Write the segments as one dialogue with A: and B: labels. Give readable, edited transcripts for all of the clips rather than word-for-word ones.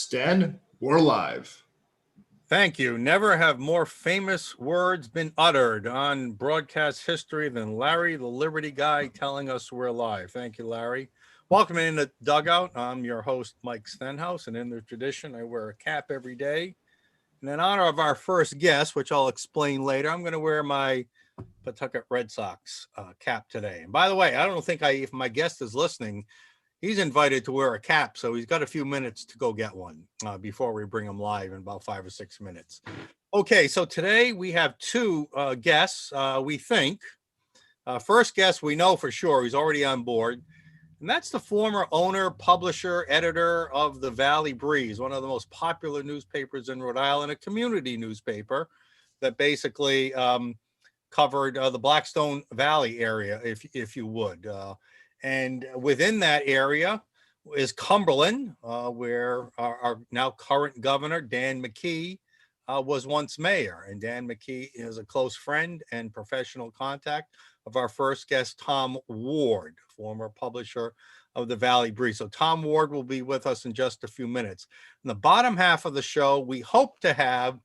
A: Stan, we're live.
B: Thank you. Never have more famous words been uttered on broadcast history than Larry, the Liberty guy, telling us we're live. Thank you, Larry. Welcome in the Dugout. I'm your host, Mike Stenhouse, and in the tradition, I wear a cap every day. And in honor of our first guest, which I'll explain later, I'm going to wear my Pawtucket Red Sox cap today. And by the way, I don't think if my guest is listening, he's invited to wear a cap, so he's got a few minutes to go get one before we bring him live in about 5 or 6 minutes. Okay, so today we have two guests, we think. First guest, we know for sure, he's already on board, and that's the former owner, publisher, editor of the Valley Breeze, one of the most popular newspapers in Rhode Island, a community newspaper that basically covered the Blackstone Valley area, if you would. And within that area is Cumberland, where our now current governor, Dan McKee, was once mayor. And Dan McKee is a close friend and professional contact of our first guest, Tom Ward, former publisher of the Valley Breeze. So Tom Ward will be with us in just a few minutes. In the bottom half of the show, we hope to have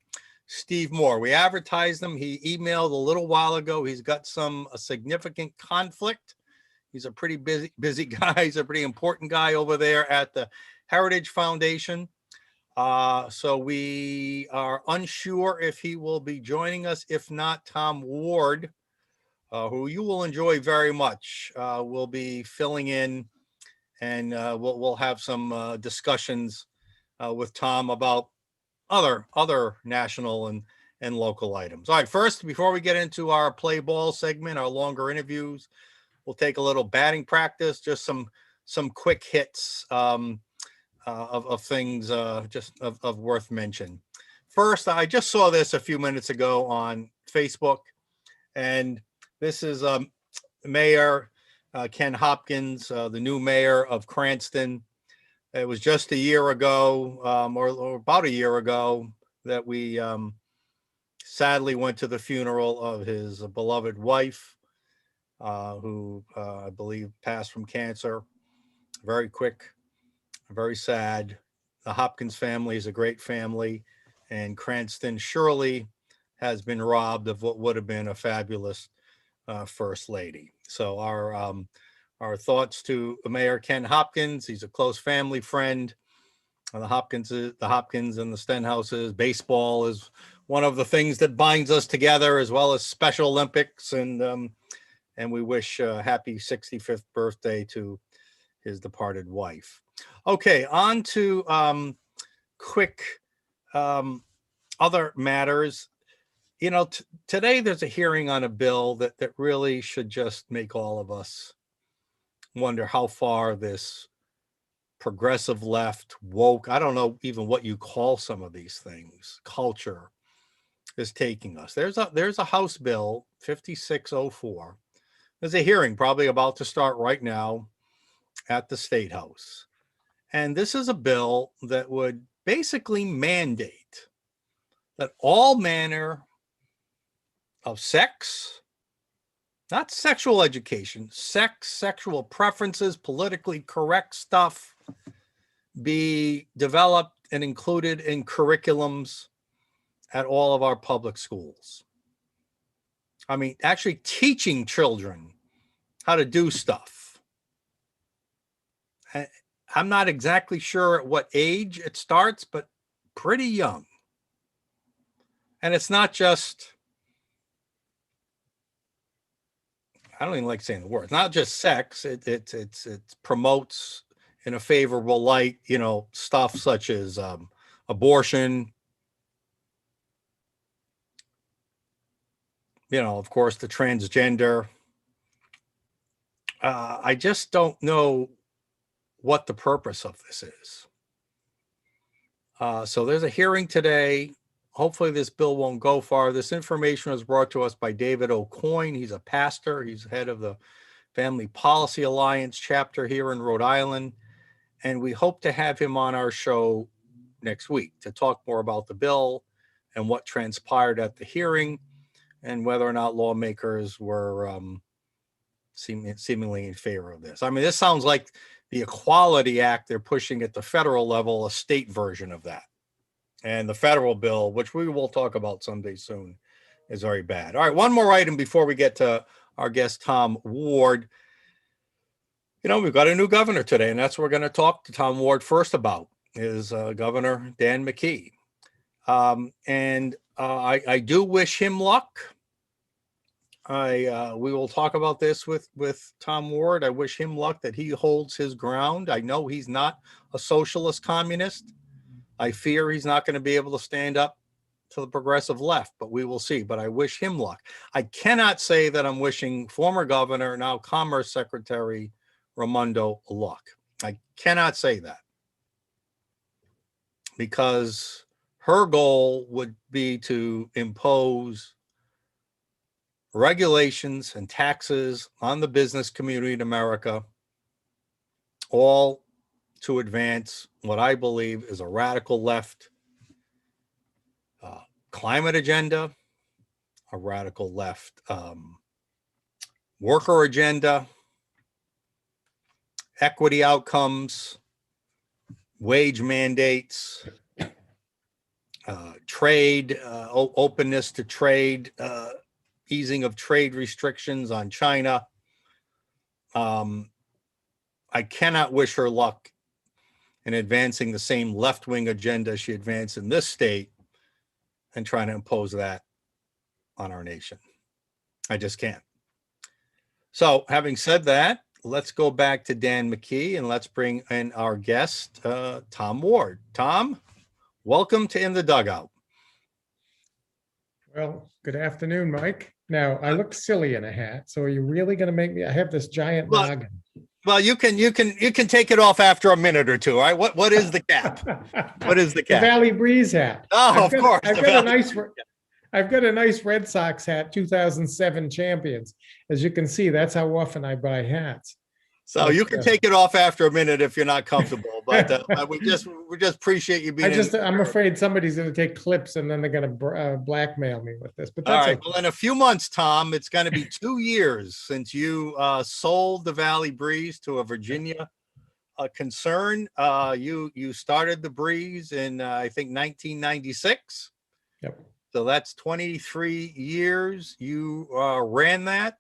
B: Steve Moore. We advertised him. He emailed a little while ago. He's got a significant conflict. He's a pretty busy guy. He's a pretty important guy over there at the Heritage Foundation. So we are unsure if he will be joining us. If not, Tom Ward, who you will enjoy very much, will be filling in, and we'll have some discussions with Tom about other national and local items. All right, first, before we get into our play ball segment, our longer interviews, we'll take a little batting practice, just some quick hits of things just of worth mention. First, I just saw this a few minutes ago on Facebook, and this is Mayor Ken Hopkins, the new mayor of Cranston. It was just a year ago, or about a year ago, that we sadly went to the funeral of his beloved wife, who I believe passed from cancer. Very quick, very sad. The Hopkins family is a great family, and Cranston surely has been robbed of what would have been a fabulous first lady. So our thoughts to Mayor Ken Hopkins. He's a close family friend. The Hopkins and the Stenhouses. Baseball is one of the things that binds us together, as well as Special Olympics, and we wish a happy 65th birthday to his departed wife. Okay, on to quick other matters. You know, today there's a hearing on a bill that really should just make all of us wonder how far this progressive left, woke, I don't know even what you call some of these things, culture is taking us. There's a House bill, 5604. There's a hearing probably about to start right now at the State House. And this is a bill that would basically mandate that all manner of sex, not sexual education, sexual preferences, politically correct stuff, be developed and included in curriculums at all of our public schools. I mean, actually teaching children how to do stuff. I'm not exactly sure at what age it starts, but pretty young. And it's not just, I don't even like saying the word. It's not just sex. It promotes in a favorable light, you know, stuff such as abortion. You know, of course, the transgender. I just don't know what the purpose of this is. So there's a hearing today. Hopefully this bill won't go far. This information was brought to us by David O'Coin. He's a pastor. He's head of the Family Policy Alliance chapter here in Rhode Island. And we hope to have him on our show next week to talk more about the bill and what transpired at the hearing and whether or not lawmakers were seemingly in favor of this. I mean, this sounds like the Equality Act they're pushing at the federal level, a state version of that. And the federal bill, which we will talk about someday soon, is very bad. All right, one more item before we get to our guest, Tom Ward. You know, we've got a new governor today, and that's what we're going to talk to Tom Ward first about, is Governor Dan McKee. I do wish him luck. We will talk about this with Tom Ward. I wish him luck, that he holds his ground. I know he's not a socialist communist. I fear he's not going to be able to stand up to the progressive left, but we will see. But I wish him luck. I cannot say that I'm wishing former governor, now Commerce Secretary Raimondo, luck. I cannot say that, because her goal would be to impose regulations and taxes on the business community in America, all to advance what I believe is a radical left climate agenda, a radical left worker agenda, equity outcomes, wage mandates, trade, openness to trade, easing of trade restrictions on China. I cannot wish her luck in advancing the same left-wing agenda she advanced in this state and trying to impose that on our nation. I just can't. So having said that, let's go back to Dan McKee and let's bring in our guest, Tom Ward. Tom, welcome to In the Dugout.
C: Well, good afternoon, Mike. Now, I look silly in a hat, so are you really going to make me? I have this giant noggin.
B: Well, you can take it off after a minute or two. All right. What is the cap? What is the cap?
C: The Valley Breeze hat.
B: Oh, of course.
C: I've got a nice Red Sox hat, 2007 champions. As you can see, that's how often I buy hats.
B: So you can take it off after a minute if you're not comfortable, but we just appreciate you being.
C: I'm afraid somebody's going to take clips and then they're going to blackmail me with this. But
B: all
C: that's
B: right.
C: okay.
B: Well, in a few months, Tom, it's going to be 2 years since you sold the Valley Breeze to a Virginia concern. You started the Breeze in I think 1996.
C: Yep.
B: So that's 23 years you ran that.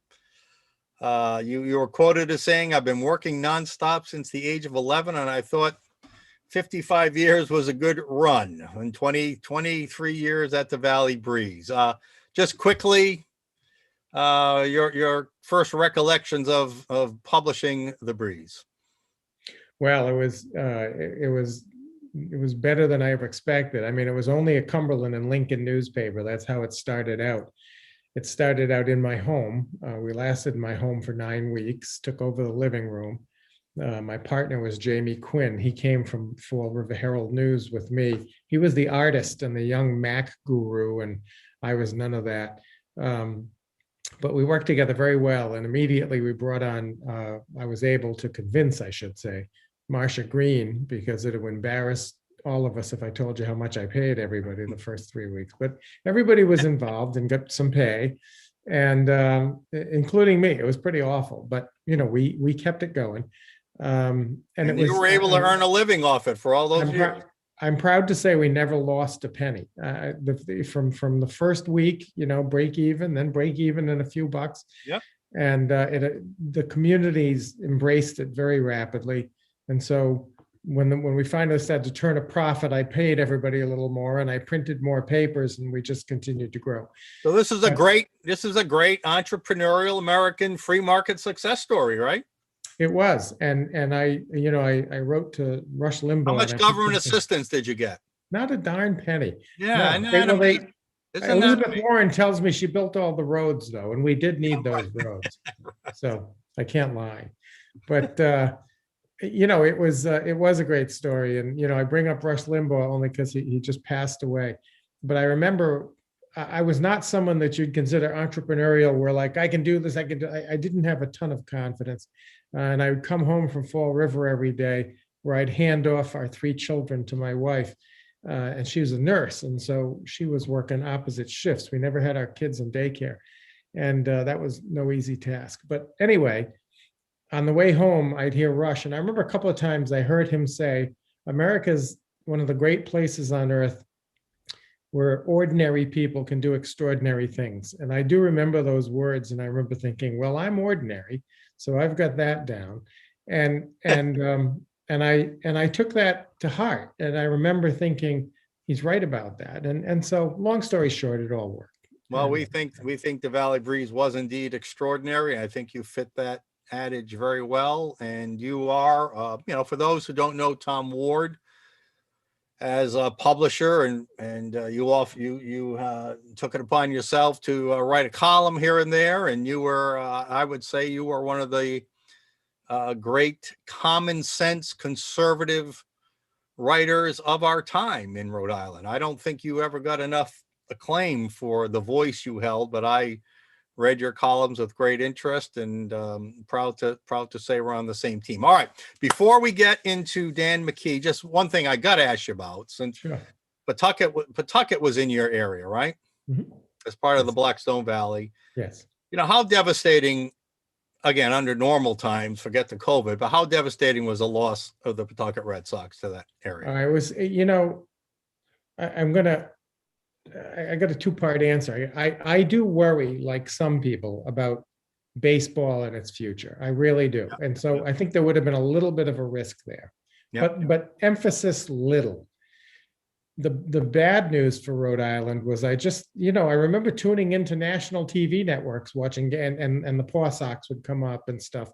B: You were quoted as saying, "I've been working nonstop since the age of 11, and I thought 55 years was a good run." And 23 years at the Valley Breeze. Just quickly, your first recollections of publishing the Breeze.
C: Well, it was better than I ever expected. I mean, it was only a Cumberland and Lincoln newspaper. That's how it started out. It started out in my home. We lasted in my home for 9 weeks, took over the living room. My partner was Jamie Quinn. He came from Fall River Herald News with me. He was the artist and the young Mac guru, and I was none of that. But we worked together very well, and immediately we brought on, I was able to convince, I should say, Marcia Green, because it would embarrass all of us if I told you how much I paid everybody the first 3 weeks. But everybody was involved and got some pay, and including me. It was pretty awful, but you know, we kept it going. And
B: you were able to earn a living off it for all those years.
C: I'm proud to say we never lost a penny. From the first week, you know, break even, then break even in a few bucks.
B: Yep.
C: And the communities embraced it very rapidly. And so when we finally started to turn a profit, I paid everybody a little more, and I printed more papers, and we just continued to grow.
B: So this is a great entrepreneurial American free market success story, right?
C: It was, and I wrote to Rush Limbaugh.
B: How much government assistance did you get?
C: Not a darn penny.
B: Yeah,
C: no. Elizabeth Warren tells me she built all the roads though, and we did need those roads. So I can't lie, but you know, it was a great story, and you know, I bring up Rush Limbaugh only because he just passed away. But I remember I was not someone that you'd consider entrepreneurial, where like I can do this, I didn't have a ton of confidence. And I would come home from Fall River every day, where I'd hand off our 3 children to my wife. And she was a nurse. And so she was working opposite shifts. We never had our kids in daycare. And that was no easy task. But anyway, on the way home, I'd hear Rush. And I remember a couple of times I heard him say, America's one of the great places on earth where ordinary people can do extraordinary things. And I do remember those words. And I remember thinking, well, I'm ordinary, so I've got that down. And I took that to heart. And I remember thinking, he's right about that. And so long story short, it all worked.
B: Well,
C: And,
B: we think the Valley Breeze was indeed extraordinary. I think you fit that adage very well. And you are, for those who don't know Tom Ward as a publisher, and you took it upon yourself to write a column here and there, and you were, I would say, you were one of the great common sense conservative writers of our time in Rhode Island. I don't think you ever got enough acclaim for the voice you held, but I read your columns with great interest, and proud to say we're on the same team. All right, before we get into Dan McKee, just one thing I got to ask you about, since
C: sure.
B: Pawtucket was in your area, right?
C: Mhm.
B: As part of the
C: Yes.
B: Blackstone Valley.
C: Yes.
B: How devastating, again, under normal times, forget the COVID, but how devastating was the loss of the Pawtucket Red Sox to that area?
C: I was, I got a two-part answer. I do worry, like some people, about baseball and its future. I really do. And so I think there would have been a little bit of a risk there.
B: Yeah.
C: But emphasis little. The bad news for Rhode Island was I remember tuning into national TV networks watching, and the Paw Sox would come up and stuff.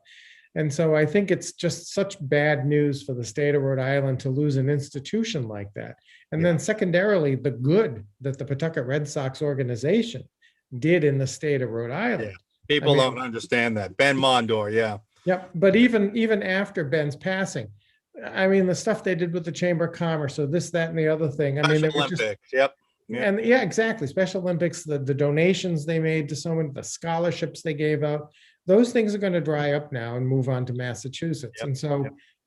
C: And so I think it's just such bad news for the state of Rhode Island to lose an institution like that. And then secondarily, the good that the Pawtucket Red Sox organization did in the state of Rhode Island.
B: People don't understand that. Ben Mondor, yeah.
C: Yep. But even after Ben's passing, the stuff they did with the Chamber of Commerce, so this, that, and the other thing.
B: Special Olympics, yep. Yeah.
C: And yeah, exactly. Special Olympics, the donations they made to so many, the scholarships they gave out, those things are going to dry up now and move on to Massachusetts.
B: Yep.
C: And so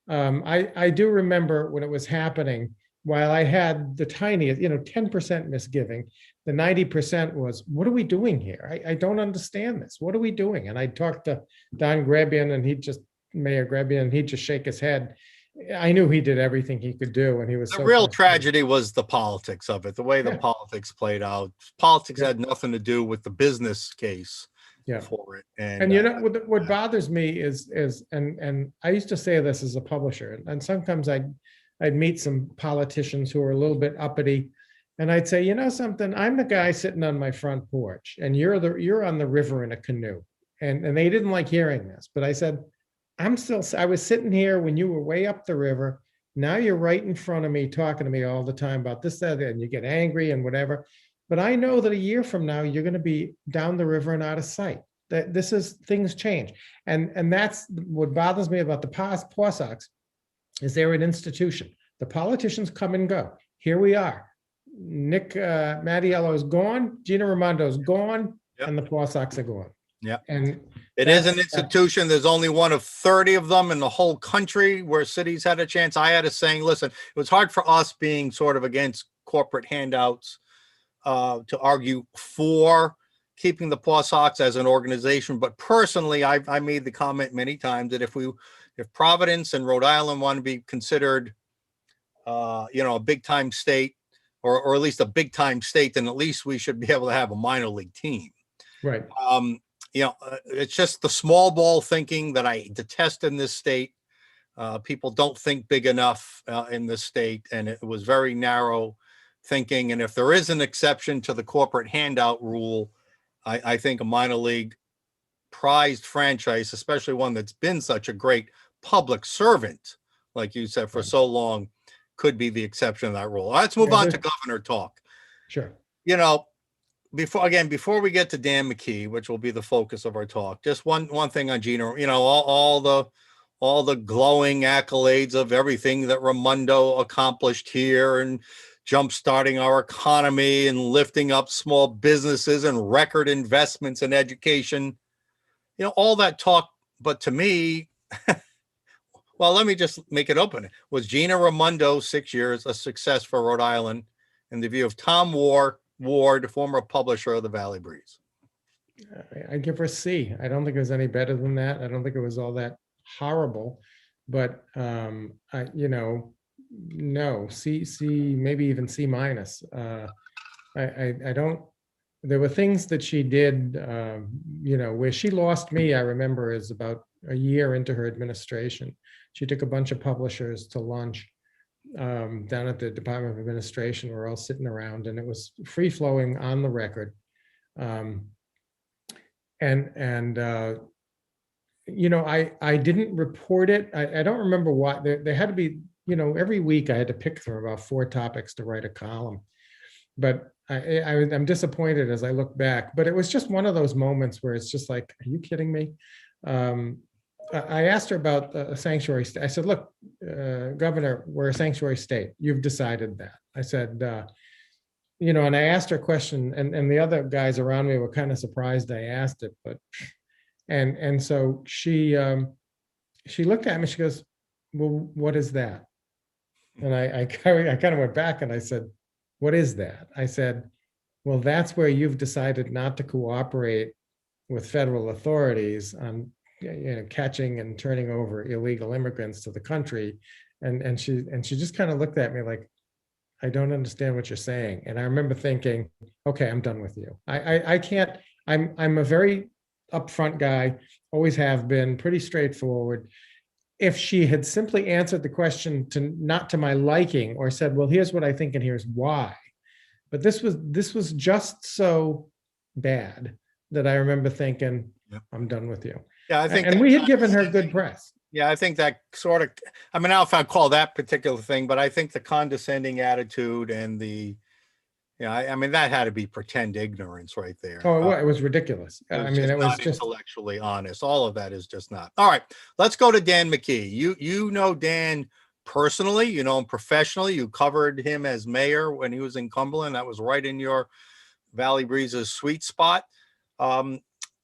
C: I do remember when it was happening, while I had the tiniest, 10% misgiving, the 90% was, what are we doing here? I don't understand this. What are we doing? And I talked to Don Grebian, and Mayor Grebian, and he'd just shake his head. I knew he did everything he could do, and he was
B: The real tragedy was the politics of it, the way the politics played out. Politics had nothing to do with the business case for it.
C: And what bothers me is and I used to say this as a publisher, and sometimes I'd meet some politicians who are a little bit uppity, and I'd say, something, I'm the guy sitting on my front porch, and you're on the river in a canoe, and they didn't like hearing this, but I said, I was sitting here when you were way up the river. Now you're right in front of me, talking to me all the time about this, that, and you get angry and whatever. But I know that a year from now, you're going to be down the river and out of sight. That things change. And that's what bothers me about the Paw Sox, is they're an institution. The politicians come and go. Here we are. Nick Mattiello is gone. Gina Raimondo is gone.
B: Yep.
C: And the Paw Sox are gone.
B: Yeah.
C: And
B: it is an institution. There's only one of 30 of them in the whole country where cities had a chance. I had a saying, listen, it was hard for us being sort of against corporate handouts to argue for keeping the Paw Sox as an organization. But personally, I made the comment many times that if Providence and Rhode Island want to be considered, a big time state, or at least a big time state, then at least we should be able to have a minor league team.
C: Right.
B: It's just the small ball thinking that I detest in this state. People don't think big enough in this state, and it was very narrow thinking. And if there is an exception to the corporate handout rule, I think a minor league prized franchise, especially one that's been such a great public servant, like you said, for so long, could be the exception to that rule. Let's move on to governor talk.
C: Sure.
B: Before we get to Dan McKee, which will be the focus of our talk, just one thing on Gina. All the glowing accolades of everything that Raimondo accomplished here, and jump-starting our economy and lifting up small businesses and record investments in education. All that talk. But to me, well, let me just make it open. Was Gina Raimondo 6 years a success for Rhode Island in the view of Tom Ward, former publisher of the Valley Breeze?
C: I give her a C. I don't think it was any better than that. I don't think it was all that horrible, but no, C, maybe even C minus. I don't. There were things that she did, where she lost me. I remember is about a year into her administration. She took a bunch of publishers to lunch down at the Department of Administration. We're all sitting around, and it was free flowing on the record. I didn't report it. I don't remember what. There had to be, every week I had to pick from about 4 topics to write a column. But I'm disappointed as I look back. But it was just one of those moments where it's just like, are you kidding me? I asked her about a sanctuary state. I said, look, Governor, we're a sanctuary state. You've decided that. I said, and I asked her a question, and the other guys around me were kind of surprised I asked it, but and so she looked at me, she goes, well, what is that? And I kind of went back and I said, what is that? I said, well, that's where you've decided not to cooperate with federal authorities on catching and turning over illegal immigrants to the country. And she just kind of looked at me like, I don't understand what you're saying. And I remember thinking, okay, I'm done with you. I can't, I'm a very upfront guy, always have been, pretty straightforward. If she had simply answered the question not to my liking, or said, well, here's what I think and here's why. But this was just so bad that I remember thinking, yep, I'm done with you.
B: Yeah, I think,
C: and we had given her good press.
B: Yeah, I think that sort of, I mean, I don't know if I'd call that particular thing, but I think the condescending attitude and the, I mean, that had to be pretend ignorance right there.
C: Oh, it was ridiculous.
B: I mean, it was just intellectually honest. All of that is just not. All right, let's go to Dan McKee. You know Dan personally, you know him professionally. You covered him as mayor when he was in Cumberland. That was right in your Valley Breezes sweet spot.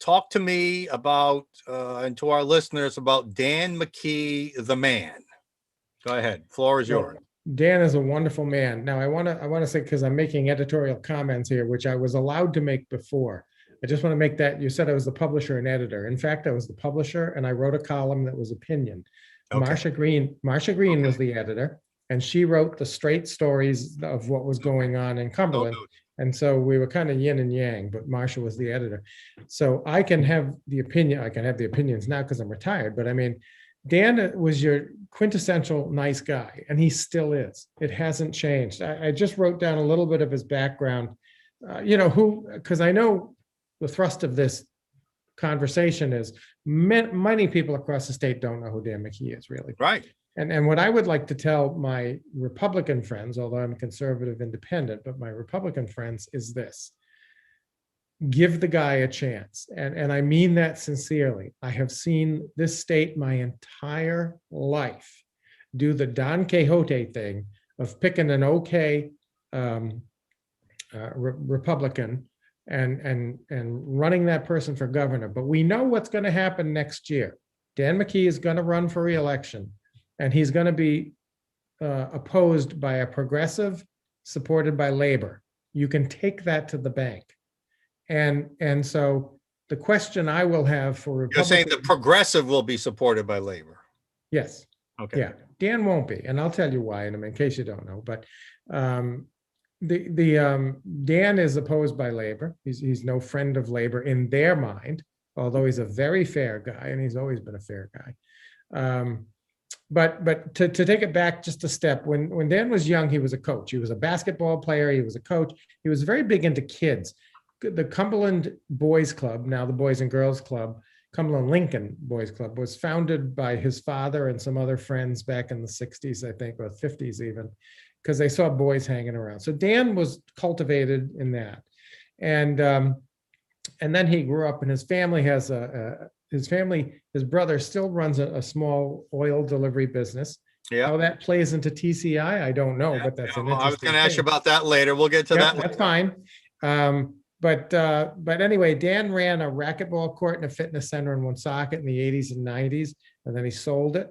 B: Talk to me about, and to our listeners, about Dan McKee, the man. Go ahead. Floor is yours.
C: Dan is a wonderful man. Now, I want to say, because I'm making editorial comments here, which I was allowed to make before. I just want to make that, you said I was the publisher and editor. In fact, I was the publisher, and I wrote a column that was opinion. Okay. Marcia Green was the editor, and she wrote the straight stories of what was going on in Cumberland. And so we were kind of yin and yang, but Marcia was the editor. So I can have the opinion, I can have the opinions now because I'm retired, but I mean, Dan was your quintessential nice guy, and he still is. It hasn't changed. I just wrote down a little bit of his background, because I know the thrust of this conversation is many people across the state don't know who Dan McKee is, really.
B: Right.
C: And what I would like to tell my Republican friends, although I'm conservative independent, but my Republican friends, is this: give the guy a chance. And I mean that sincerely. I have seen this state my entire life do the Don Quixote thing of picking an okay Republican and running that person for governor. But we know what's going to happen next year. Dan McKee is going to run for re-election, and he's going to be opposed by a progressive supported by labor. You can take that to the bank. And so the question I will have for Republicans—
B: You're saying the progressive will be supported by labor?
C: Yes.
B: Okay.
C: Yeah, Dan won't be, and I'll tell you why in case you don't know. But Dan is opposed by labor. He's no friend of labor in their mind, although he's a very fair guy, and he's always been a fair guy. But to take it back just a step, when Dan was young, he was a coach. He was a basketball player. He was a coach. He was very big into kids. The Cumberland Boys Club, now the Boys and Girls Club, Cumberland Lincoln Boys Club, was founded by his father and some other friends back in the 60s, I think, or 50s even, because they saw boys hanging around. So Dan was cultivated in that. And then he grew up, and his family has his brother still runs a small oil delivery business. Yeah. How that plays into TCI, I don't know, but that's an interesting
B: I was going to ask you about that later. We'll get to that.
C: That's fine. But anyway, Dan ran a racquetball court and a fitness center in Woonsocket in the 80s and 90s, and then he sold it.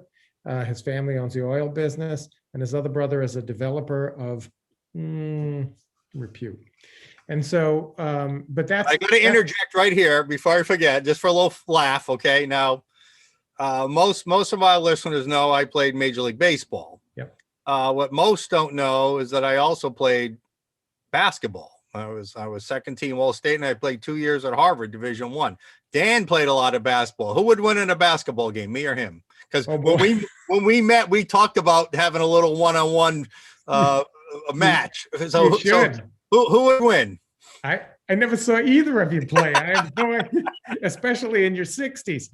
C: His family owns the oil business, and his other brother is a developer of repute. And so, but that's—
B: I got to interject right here before I forget, just for a little laugh. Okay. Now, Most of our listeners know I played Major League Baseball.
C: Yep.
B: What most don't know is that I also played basketball. I was second team All State, and I played 2 years at Harvard Division I. Dan played a lot of basketball. Who would win in a basketball game, me or him? Because when we met, we talked about having a little one-on-one a match. So who would win?
C: I never saw either of you play. I have no idea, especially in your 60s.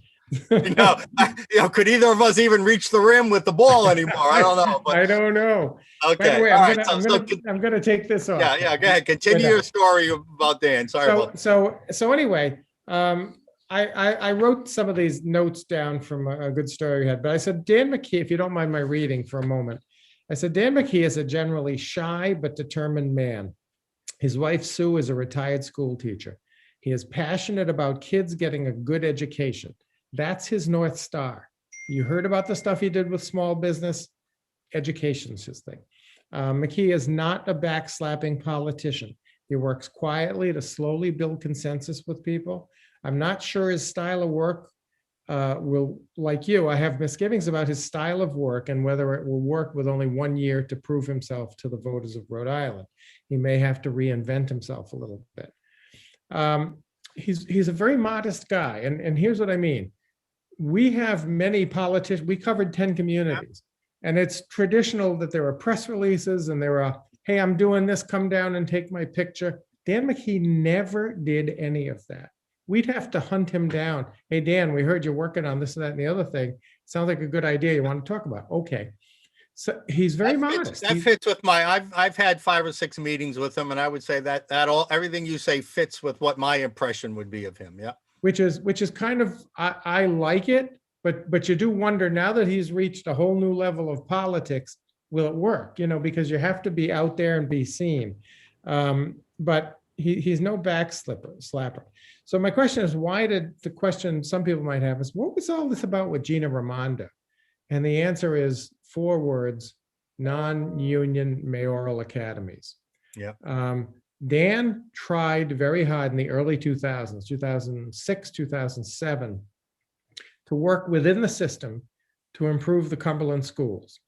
B: Could either of us even reach the rim with the ball anymore? I don't know. But,
C: I don't know.
B: Okay.
C: By the way,
B: All
C: I'm gonna take this off.
B: Yeah. Go ahead. Continue your story about Dan.
C: So anyway, I wrote some of these notes down from a good story we had, but I said, Dan McKee, if you don't mind my reading for a moment, I said, Dan McKee is a generally shy but determined man. His wife, Sue, is a retired school teacher. He is passionate about kids getting a good education. That's his North Star. You heard about the stuff he did with small business. Education's his thing. McKee is not a backslapping politician. He works quietly to slowly build consensus with people. I'm not sure his style of work will, like you, I have misgivings about his style of work and whether it will work with only 1 year to prove himself to the voters of Rhode Island. He may have to reinvent himself a little bit. He's a very modest guy. And here's what I mean. We have many politicians, we covered 10 communities, and it's traditional that there are press releases and there are, hey, I'm doing this, come down and take my picture. Dan McKee never did any of that. We'd have to hunt him down. Hey, Dan, we heard you're working on this and that and the other thing. Sounds like a good idea you want to talk about. Okay. So he's very modest.
B: That fits with I've had 5 or 6 meetings with him, and I would say that everything you say fits with what my impression would be of him. Yeah.
C: Which is kind of, I like it, but you do wonder now that he's reached a whole new level of politics, will it work? Because you have to be out there and be seen. But he's no slapper. So my question is, the question some people might have is, what was all this about with Gina Raimondo? And the answer is 4 words: non-union mayoral academies.
B: Yeah.
C: Dan tried very hard in the early 2000s, 2006, 2007, to work within the system to improve the Cumberland schools.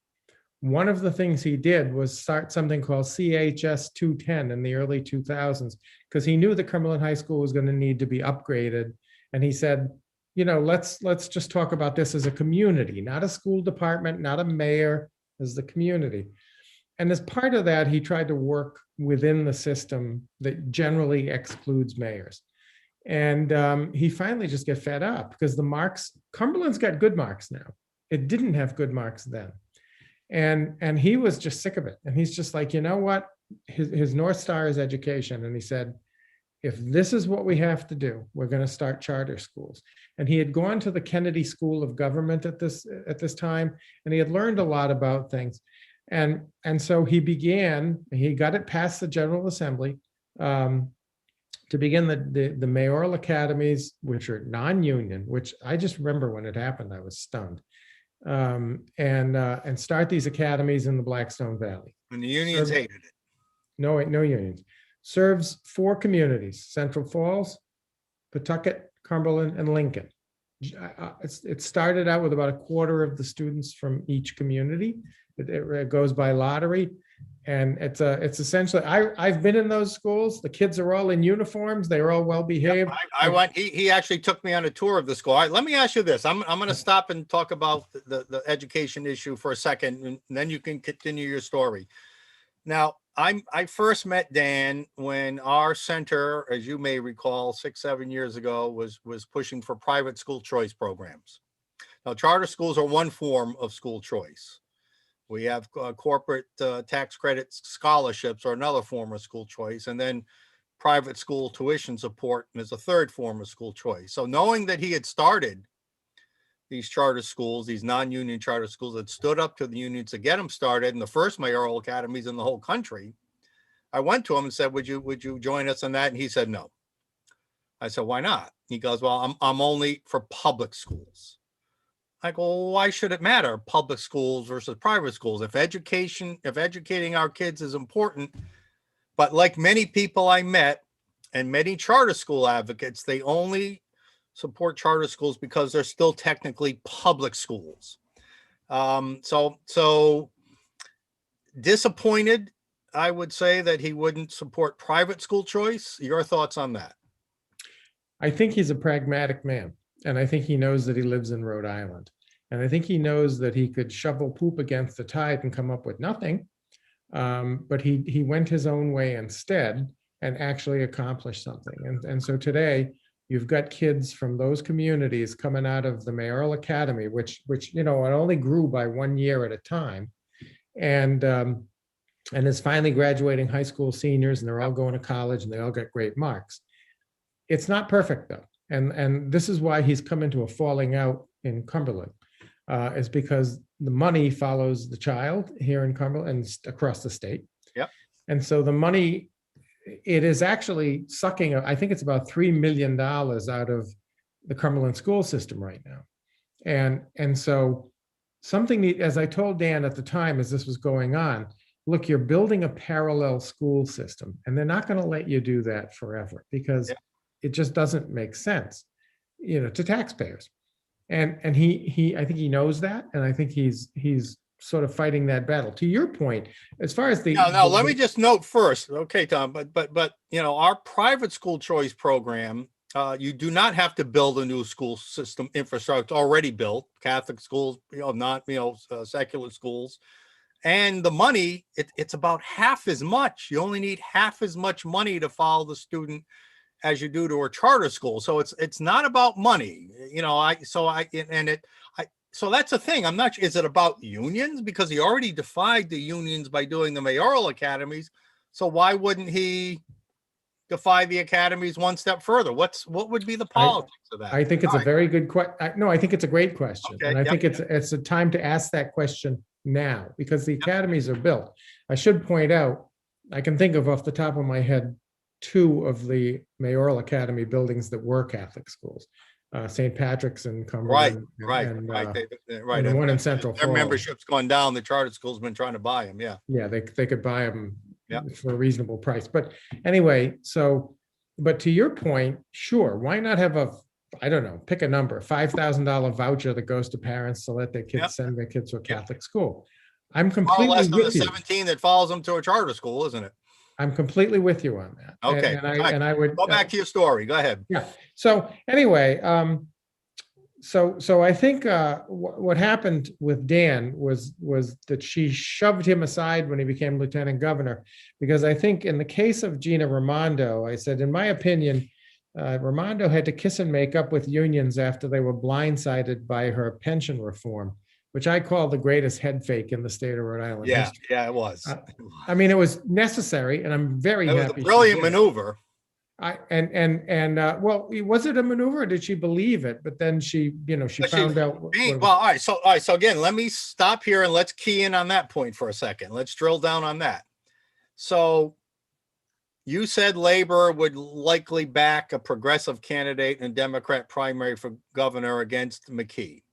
C: One of the things he did was start something called CHS 210 in the early 2000s, because he knew that Cumberland High School was going to need to be upgraded. And he said, let's just talk about this as a community, not a school department, not a mayor, as the community. And as part of that, he tried to work within the system that generally excludes mayors. And he finally just got fed up because the marks, Cumberland's got good marks now. It didn't have good marks then. And he was just sick of it. And he's just like, you know what? His North Star is education. And he said, if this is what we have to do, we're going to start charter schools. And he had gone to the Kennedy School of Government at this time, and he had learned a lot about things. And so he got it past the General Assembly to begin the mayoral academies, which are non-union, which I just remember when it happened, I was stunned. And start these academies in the Blackstone Valley.
B: And the unions hated it.
C: No unions. Serves 4 communities: Central Falls, Pawtucket, Cumberland, and Lincoln. It started out with about a quarter of the students from each community. It goes by lottery, and it's essentially, I've been in those schools. The kids are all in uniforms. They're all well behaved.
B: He actually took me on a tour of the school. All right, let me ask you this. I'm going to stop and talk about the education issue for a second, and then you can continue your story. Now, I first met Dan when our center, as you may recall, 6-7 years ago, was pushing for private school choice programs. Now, charter schools are one form of school choice. We have corporate tax credit scholarships are another form of school choice, and then private school tuition support is a third form of school choice. So knowing that he had started these charter schools, these non-union charter schools that stood up to the unions to get them started in the first mayoral academies in the whole country, I went to him and said, would you join us on that? And he said, no. I said, why not? He goes, well, I'm only for public schools. I go, well, why should it matter? Public schools versus private schools. If educating our kids is important, but like many people I met and many charter school advocates, they only support charter schools because they're still technically public schools. So disappointed, I would say, that he wouldn't support private school choice. Your thoughts on that?
C: I think he's a pragmatic man, and I think he knows that he lives in Rhode Island. And I think he knows that he could shovel poop against the tide and come up with nothing. But he went his own way instead and actually accomplished something. And so today, you've got kids from those communities coming out of the Mayoral Academy, which it only grew by 1 year at a time, and is finally graduating high school seniors, and they're all going to college, and they all got great marks. It's not perfect though, and this is why he's come into a falling out in Cumberland, is because the money follows the child here in Cumberland and across the state.
B: Yep. And
C: so the money, it is actually sucking, I think it's about $3 million out of the Cumberland school system right now. And so something, as I told Dan at the time, as this was going on, look, you're building a parallel school system, and they're not going to let you do that forever, because it just doesn't make sense, to taxpayers. And he I think he knows that, and I think he's sort of fighting that battle. To your point, as far as
B: let me just note first, okay, Tom, but our private school choice program, you do not have to build a new school system infrastructure. It's already built. Catholic schools, not secular schools, and the money, it's about half as much. You only need half as much money to follow the student as you do to a charter school. So it's not about money, so that's the thing. I'm not, is it about unions? Because he already defied the unions by doing the mayoral academies. So why wouldn't he defy the academies one step further? What would be the politics of that?
C: I think it's a very good question. No, I think it's a great question.
B: Okay,
C: and I think it's a time to ask that question now, because the academies are built. I should point out, I can think of off the top of my head 2 of the mayoral academy buildings that were Catholic schools, St. Patrick's and Cumberland.
B: Right.
C: And the one in Central
B: Their
C: Falls.
B: membership's gone down. The charter school's been trying to buy them. Yeah.
C: Yeah, they could buy them for a reasonable price. But anyway, but to your point, sure, why not have pick a number, $5,000 voucher that goes to parents to let their kids send their kids to a Catholic school. I'm completely
B: less than
C: with
B: the
C: you.
B: 17 that follows them to a charter school, isn't it?
C: I'm completely with you on that.
B: Okay.
C: And I would
B: go back to your story. Go ahead.
C: Yeah. So anyway, so I think what happened with Dan was that she shoved him aside when he became lieutenant governor, because I think in the case of Gina Raimondo, I said, in my opinion, Raimondo had to kiss and make up with unions after they were blindsided by her pension reform, which I call the greatest head fake in the state of Rhode Island.
B: Yeah,
C: history.
B: yeah, it was.
C: I mean, it was necessary, and I'm very happy.
B: It was a brilliant maneuver.
C: Well, was it a maneuver, or did she believe it? But then she found out.
B: All right. So again, let me stop here and let's key in on that point for a second. Let's drill down on that. So you said Labor would likely back a progressive candidate in a Democrat primary for governor against McKee.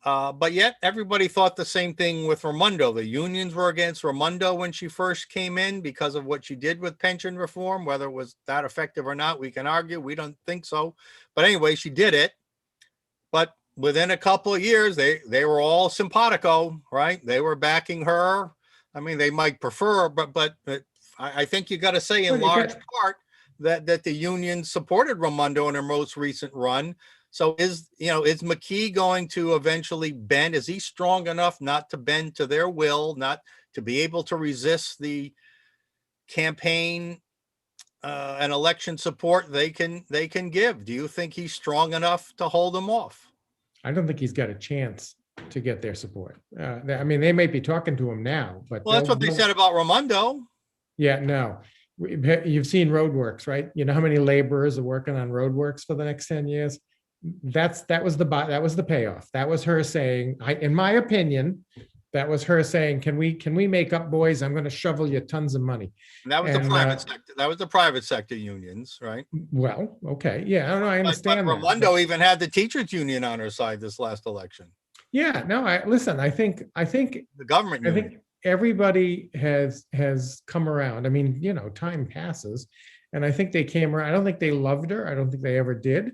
B: But yet everybody thought the same thing with Raimondo. The unions were against Raimondo when she first came in because of what she did with pension reform. Whether it was that effective or not, we can argue. We don't think so. But anyway, she did it. But within a couple of years, they were all simpatico, right? They were backing her. I mean, they might prefer, but I think you got to say in large part that the union supported Raimondo in her most recent run. So is McKee going to eventually bend? Is he strong enough not to bend to their will, not to be able to resist the campaign and election support they can give? Do you think he's strong enough to hold them off?
C: I don't think he's got a chance to get their support. I mean, they might be talking to him now, but
B: that's what they said about Raimondo.
C: Yeah, no. You've seen roadworks, right? You know how many laborers are working on roadworks for the next 10 years? That was the payoff. That was her saying, in my opinion, that was her saying, can we make up, boys? I'm going to shovel you tons of money.
B: And that was the private sector. That was the private sector unions, right?
C: Well, okay, yeah, I understand.
B: But Raimondo even had the teachers union on her side this last election.
C: Yeah, no, I think
B: the government union.
C: I think everybody has come around. I mean, time passes, and I think they came around. I don't think they loved her. I don't think they ever did.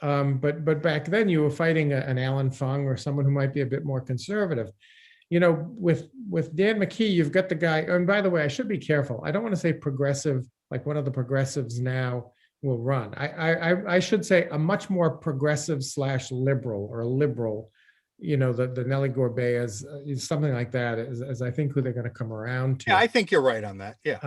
C: But back then you were fighting an Alan Fung or someone who might be a bit more conservative. You know, with Dan McKee, you've got the guy, and by the way, I should be careful. I don't want to say progressive, like one of the progressives now will run. I should say a much more progressive / liberal or liberal, you know, the Nelly Gorbea is something like that, as I think who they're going to come around to.
B: Yeah, I think you're right on that. Yeah.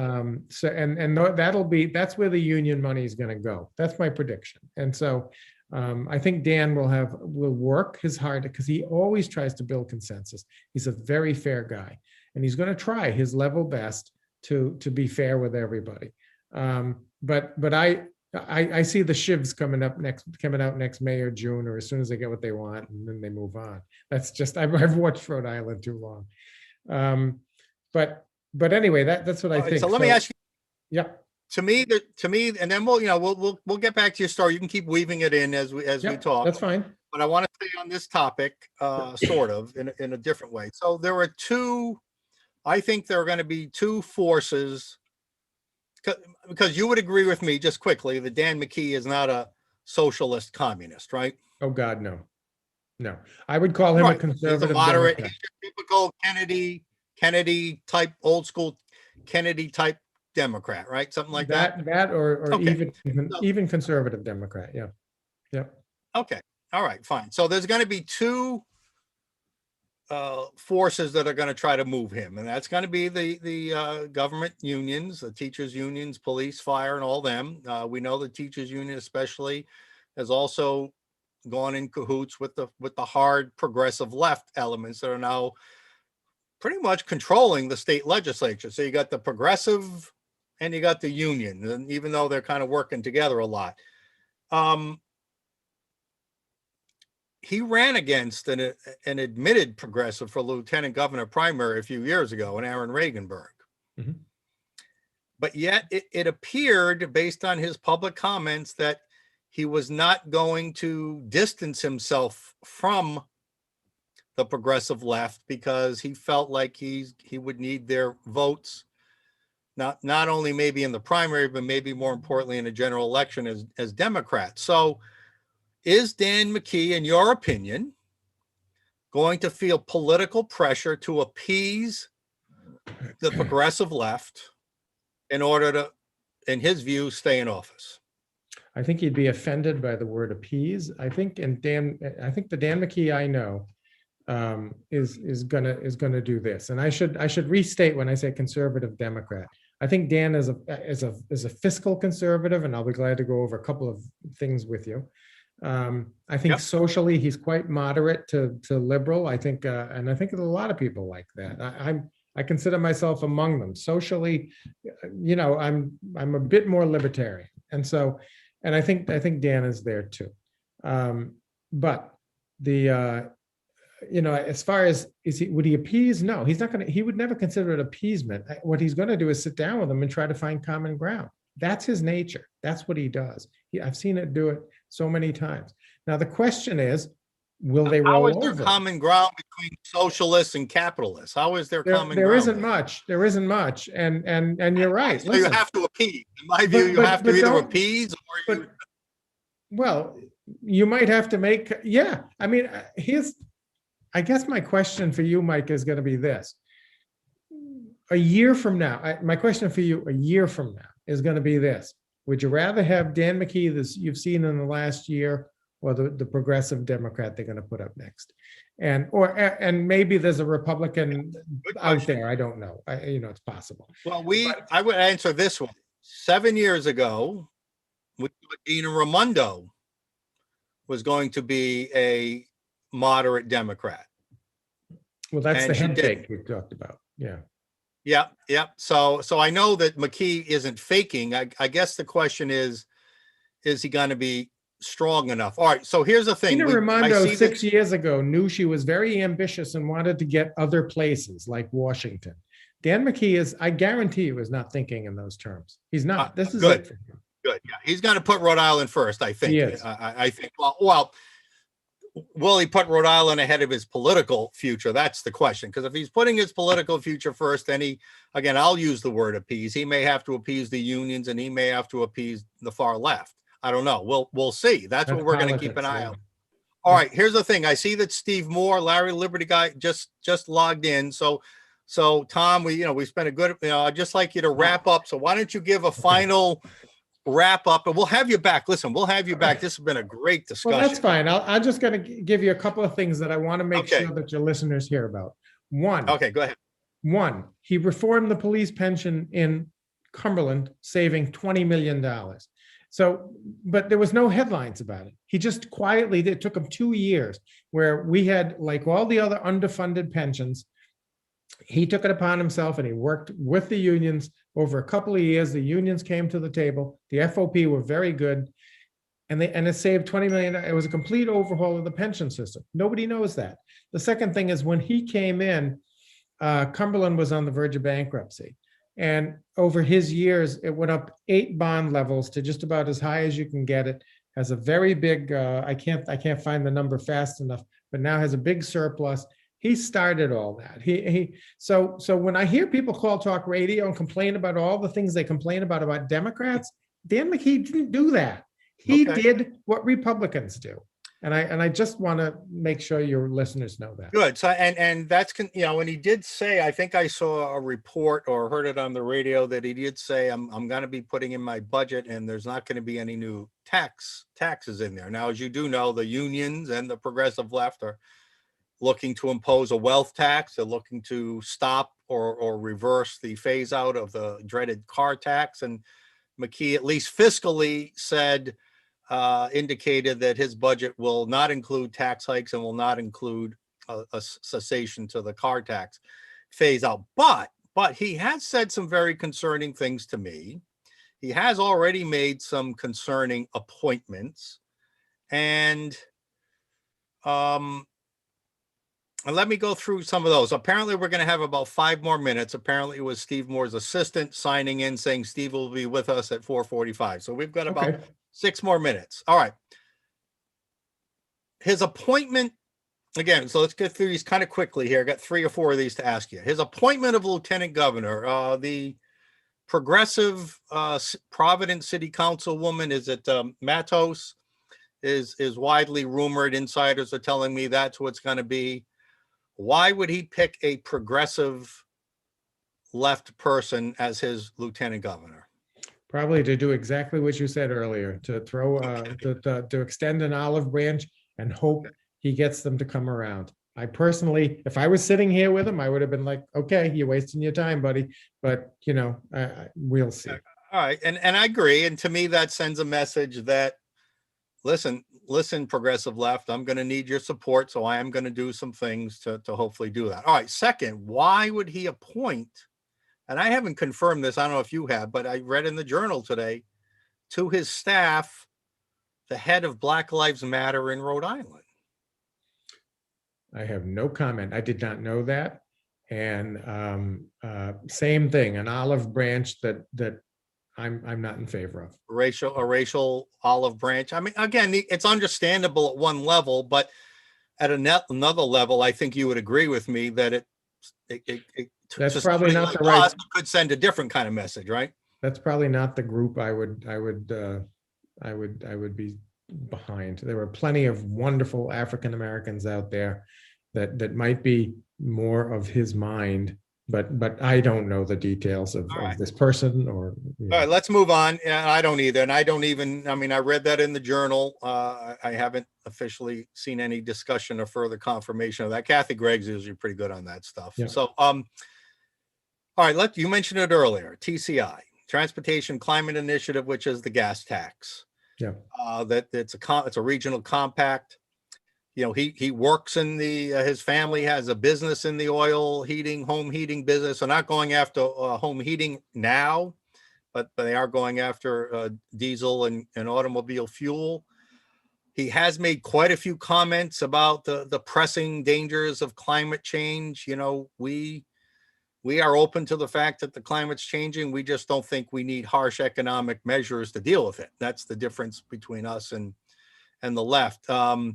C: So that's where the union money is going to go. That's my prediction. And so I think Dan will work his hard, because he always tries to build consensus. He's a very fair guy, and he's going to try his level best to be fair with everybody. But I see the shivs coming out next May or June, or as soon as they get what they want, and then they move on. That's just I've watched Rhode Island too long. But anyway, that's what I think.
B: So let me ask you.
C: Yeah.
B: To me, and then we'll get back to your story. You can keep weaving it in as we talk.
C: That's fine.
B: But I want to stay on this topic, sort of in a different way. So there are two. I think there are going to be two forces, because you would agree with me just quickly that Dan McKee is not a socialist communist, right?
C: Oh God, no. I would call him a conservative.
B: He's a moderate,
C: Democrat.
B: he's a typical Kennedy type, old school Kennedy type Democrat, right? Something like that.
C: That or
B: Okay.
C: even conservative Democrat. Yeah. Yep.
B: Okay. All right, fine. So there's going to be two forces that are going to try to move him, and that's going to be the government unions, the teachers unions, police, fire, and all them. We know the teachers union especially has also gone in cahoots with the hard progressive left elements that are now pretty much controlling the state legislature. So you got the progressive and you got the union, and even though they're kind of working together a lot. He ran against an admitted progressive for lieutenant governor primary a few years ago, and Aaron Regenberg.
C: Mm-hmm.
B: But yet it appeared, based on his public comments, that he was not going to distance himself from the progressive left because he felt like he would need their votes, not only maybe in the primary, but maybe more importantly in the general election as Democrats. So is Dan McKee, in your opinion, going to feel political pressure to appease the progressive left in order to, in his view, stay in office?
C: I think he'd be offended by the word appease. I think the Dan McKee I know is gonna do this. And I should restate when I say conservative Democrat. I think Dan is a fiscal conservative, and I'll be glad to go over a couple of things with you. I think socially he's quite moderate to liberal. I think, and I think a lot of people like that. I consider myself among them. Socially, you know, I'm a bit more libertarian, and so, and I think Dan is there too. But the you know, as far as would he appease? No, he's not going to. He would never consider it appeasement. What he's going to do is sit down with them and try to find common ground. That's his nature. That's what he does. I've seen it do it so many times. Now the question is, will they roll over?
B: How is there common ground between socialists and capitalists? How is there common ground?
C: There isn't much. There isn't much. And you're right.
B: So you have to appease. In my view, you have to either appease or you.
C: Well, you might have to make. Yeah. I mean, I guess my question for you, Mike, is going to be this. A year from now, my question for you a year from now is going to be this. Would you rather have Dan McKee, this you've seen in the last year, or the progressive Democrat they're going to put up next? And maybe there's a Republican out there. I don't know. You know, it's possible.
B: Well, I would answer this one. 7 years ago, Dina Raimondo was going to be a moderate Democrat.
C: Well, that's the head fake we talked about. Yeah. Yeah. So I know that McKee isn't faking. I guess the question is he going to be strong enough? All right. So here's the thing. Dina Raimondo 6 years ago knew she was very ambitious and wanted to get other places like Washington. Dan McKee I guarantee you, is not thinking in those terms. He's not. This is
B: good.
C: It for him.
B: Good. Yeah. He's going to put Rhode Island first, I think.
C: He is.
B: I think, well, will he put Rhode Island ahead of his political future? That's the question. Because if he's putting his political future first, then I'll use the word appease. He may have to appease the unions and he may have to appease the far left. I don't know. We'll see. That's what
C: That's
B: we're going to keep an
C: politics,
B: eye
C: yeah.
B: on. All right, here's the thing. I see that Steve Moore, Larry Liberty Guy, just logged in. So Tom, we spent a good, I'd just like you to wrap up. So why don't you give a final wrap up, and we'll have you back. Listen, we'll have you back. This has been a great discussion.
C: Well, that's fine. I'm just going to give you a couple of things that I want to make
B: Okay.
C: sure that your listeners hear about. One,
B: Okay, go ahead.
C: he reformed the police pension in Cumberland, saving $20 million. So, but there was no headlines about it. He just quietly did. It took him 2 years where we had, like all the other underfunded pensions, he took it upon himself and he worked with the unions over a couple of years. The unions came to the table. The FOP were very good. And it saved $20 million. It was a complete overhaul of the pension system. Nobody knows that. The second thing is when he came in, Cumberland was on the verge of bankruptcy. And over his years, it went up 8 bond levels to just about as high as you can get it. Has a very big, I can't find the number fast enough, but now has a big surplus. He started all that. So when I hear people call talk radio and complain about all the things they complain about Democrats, Dan McKee didn't do that. He
B: Okay.
C: did what Republicans do. And I just want to make sure your listeners know that.
B: Good. So, and that's, when he did say, I think I saw a report or heard it on the radio that he did say, I'm going to be putting in my budget and there's not going to be any new taxes in there. Now, as you do know, the unions and the progressive left are looking to impose a wealth tax. They're looking to stop or reverse the phase out of the dreaded car tax. And McKee, at least fiscally, indicated that his budget will not include tax hikes and will not include a cessation to the car tax phase out. But he has said some very concerning things to me. He has already made some concerning appointments. And let me go through some of those. Apparently, we're going to have about 5 more minutes. Apparently, it was Steve Moore's assistant signing in saying Steve will be with us at 4:45. So we've got about 6 more minutes. All right. His appointment, again, so let's get through these kind of quickly here. I got 3 or 4 of these to ask you. His appointment of lieutenant governor, the progressive Providence City Councilwoman, is it Matos, is widely rumored. Insiders are telling me that's what's going to be. Why would he pick a progressive left person as his lieutenant governor?
C: Probably to do exactly what you said earlier, to throw, to extend an olive branch and hope he gets them to come around. I personally, if I was sitting here with him, I would have been like, okay, you're wasting your time, buddy. But, we'll see.
B: All right. And I agree. And to me, that sends a message that, listen, progressive left, I'm going to need your support. So I am going to do some things to hopefully do that. All right. Second, why would he appoint, and I haven't confirmed this, I don't know if you have, but I read in the Journal today, to his staff, the head of Black Lives Matter in Rhode Island?
C: I have no comment. I did not know that. And same thing, an olive branch that I'm not in favor of.
B: A racial olive branch. I mean, again, it's understandable at one level, but at another level, I think you would agree with me that
C: that's probably not the right.
B: Could send a different kind of message, right?
C: That's probably not the group I would be behind. There were plenty of wonderful African Americans out there that might be more of his mind. But I don't know the details of this person or.
B: All right, let's move on. Yeah, I don't either. And I don't even, I read that in the Journal. I haven't officially seen any discussion or further confirmation of that. Kathy Gregg's usually pretty good on that stuff.
C: Yeah.
B: So, all right, you mentioned it earlier, TCI, Transportation Climate Initiative, which is the gas tax.
C: Yeah.
B: That it's a regional compact. He works in his family has a business in the home heating business. They're not going after home heating now, but they are going after diesel and automobile fuel. He has made quite a few comments about the pressing dangers of climate change. We are open to the fact that the climate's changing. We just don't think we need harsh economic measures to deal with it. That's the difference between us and the left. But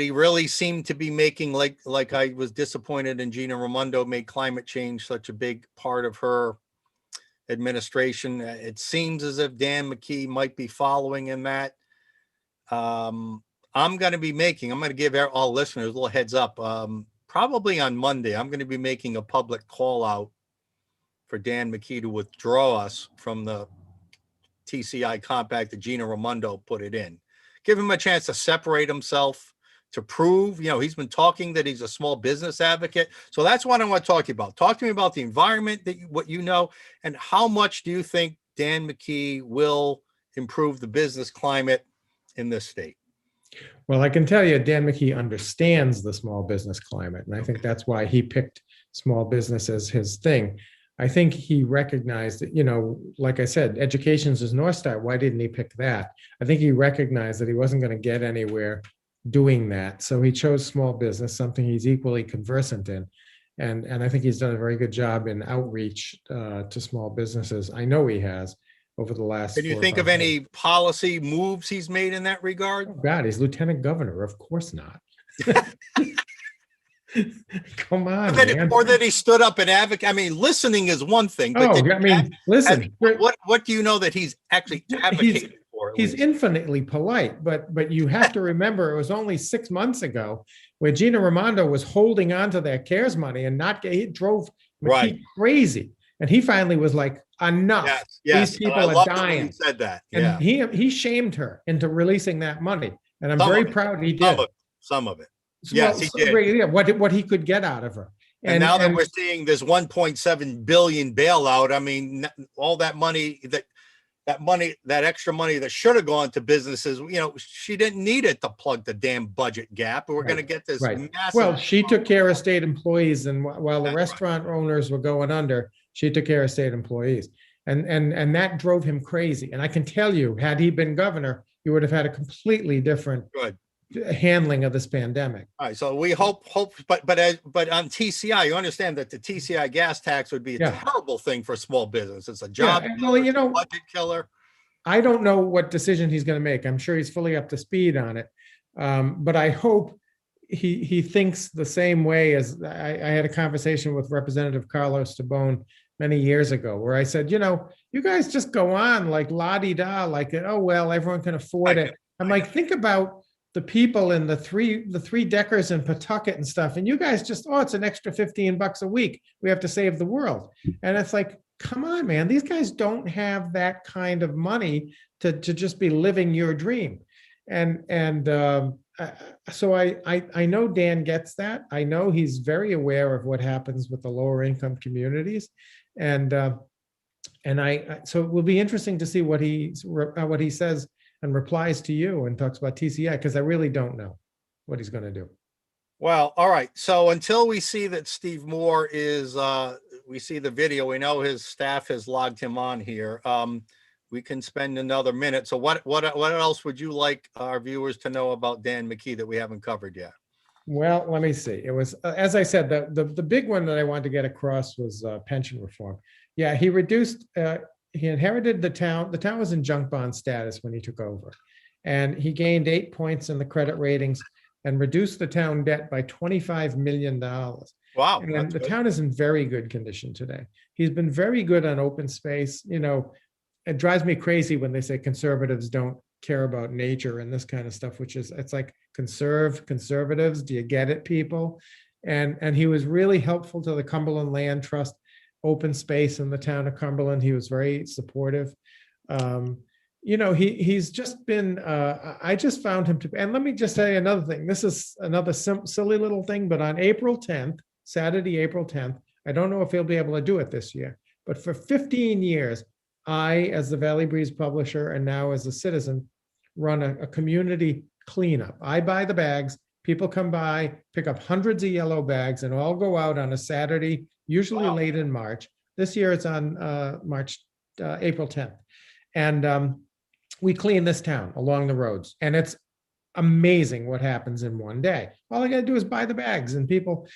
B: he really seemed to be making, like I was disappointed in Gina Raimondo made climate change such a big part of her administration. It seems as if Dan McKee might be following in that. I'm going to give all listeners a little heads up. Probably on Monday, I'm going to be making a public call out for Dan McKee to withdraw us from the TCI compact that Gina Raimondo put it in. Give him a chance to separate himself, to prove, he's been talking that he's a small business advocate. So that's what I want to talk to you about. Talk to me about the environment, what you know, and how much do you think Dan McKee will improve the business climate in this state?
C: Well, I can tell you, Dan McKee understands the small business climate, and I think that's why he picked small business as his thing. I think he recognized that, like I said, education's his North Star. Why didn't he pick that? I think he recognized that he wasn't going to get anywhere doing that. So he chose small business, something he's equally conversant in. And I think he's done a very good job in outreach to small businesses. I know he has over the last.
B: Can you think of any policy moves he's made in that regard?
C: Oh God, he's lieutenant governor. Of course not. Come on, man.
B: Or that he stood up and advocated. I mean, listening is one thing. But
C: listen.
B: What do you know that he's actually advocating for?
C: He's infinitely polite, but you have to remember it was only 6 months ago where Gina Raimondo was holding on to that CARES money and it drove McKee crazy. And he finally was like, enough.
B: Yes.
C: These people are dying.
B: He said that.
C: And he shamed her into releasing that money. And I'm very proud he did.
B: Some of it. Yes, he did.
C: Yeah, what he could get out of her.
B: And now that we're seeing this 1.7 billion bailout, I mean, all that money, that extra money that should have gone to businesses, she didn't need it to plug the damn budget gap. We're going to get this massive.
C: Well, she took care of state employees, and while the restaurant owners were going under, she took care of state employees, and that drove him crazy. And I can tell you, had he been governor, he would have had a completely different handling of this pandemic.
B: All right, so we hope, but on TCI, you understand that the TCI gas tax would be a terrible thing for small business. It's a job killer, budget killer.
C: I don't know what decision he's going to make. I'm sure he's fully up to speed on it, but I hope he thinks the same way as I had a conversation with Representative Carlos Tabone many years ago, where I said, you guys just go on like la-di-da, like, oh well, everyone can afford it. I'm like, think about the people in the three deckers in Pawtucket and stuff, and you guys just, it's an extra $15 a week. We have to save the world. And it's like, come on, man, these guys don't have that kind of money to just be living your dream. So I know Dan gets that. I know he's very aware of what happens with the lower income communities, so it will be interesting to see what he says and replies to you and talks about TCI, because I really don't know what he's going to do.
B: Well, all right. So until we see that Steve Moore we see the video, we know his staff has logged him on here. We can spend another minute. So what else would you like our viewers to know about Dan McKee that we haven't covered yet?
C: Well, let me see. It was, as I said, the big one that I wanted to get across was pension reform. Yeah, he inherited the town. The town was in junk bond status when he took over, and he gained 8 points in the credit ratings and reduced the town debt by $25 million.
B: Wow.
C: And the town is in very good condition today. He's been very good on open space. It drives me crazy when they say conservatives don't care about nature and this kind of stuff, it's like conservatives. Do you get it, people? And he was really helpful to the Cumberland Land Trust open space in the town of Cumberland. He was very supportive. He's just been, I just found him to, and let me just say another thing. This is another silly little thing, but on April 10th, Saturday, April 10th, I don't know if he'll be able to do it this year, but for 15 years, I, as the Valley Breeze publisher, and now as a citizen, run a community cleanup. I buy the bags, people come by, pick up hundreds of yellow bags, and all go out on a Saturday, usually late in March. This year it's on April 10th. And we clean this town along the roads, and it's amazing what happens in one day. All I gotta do is buy the bags, and people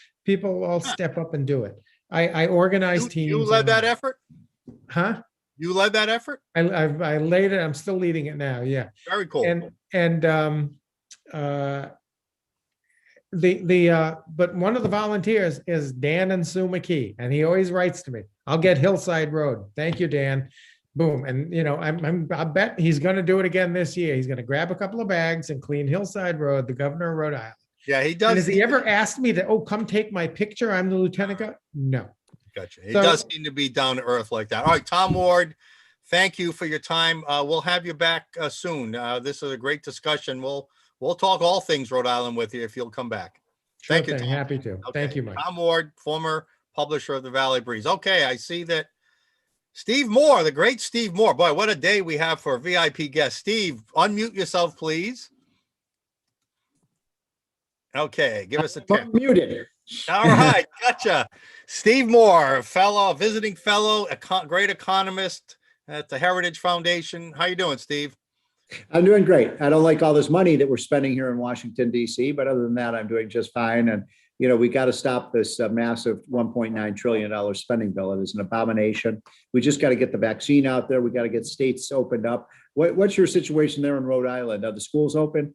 C: all step up and do it. I organize teams.
B: You led that effort?
C: Huh?
B: You led that effort?
C: I laid it. I'm still leading it now. Yeah.
B: Very cool.
C: And but one of the volunteers is Dan and Sue McKee, and he always writes to me, I'll get Hillside Road. Thank you, Dan. Boom. And I bet he's going to do it again this year. He's going to grab a couple of bags and clean Hillside Road, the governor of Rhode Island.
B: Yeah, he
C: And
B: does.
C: has he ever asked me to, come take my picture? I'm the lieutenant governor. No.
B: Gotcha. He
C: So-
B: does seem to be down to earth like that. All right, Tom Ward, thank you for your time. We'll have you back soon. This is a great discussion. We'll talk all things Rhode Island with you if you'll come back.
C: Sure
B: Thank you,
C: thing.
B: Tom.
C: Happy to.
B: Okay.
C: Thank you, Mike.
B: Tom Ward, former publisher of the Valley Breeze. Okay, I see that Steve Moore, the great Steve Moore. Boy, what a day we have for a VIP guest. Steve, unmute yourself, please. Okay, give us a tip.
D: Muted.
B: All right, gotcha. Steve Moore, visiting fellow, great economist at the Heritage Foundation. How you doing, Steve?
D: I'm doing great. I don't like all this money that we're spending here in Washington, D.C., but other than that, I'm doing just fine. And, we got to stop this massive $1.9 trillion spending bill. It is an abomination. We just got to get the vaccine out there. We got to get states opened up. What's your situation there in Rhode Island? Are the schools open?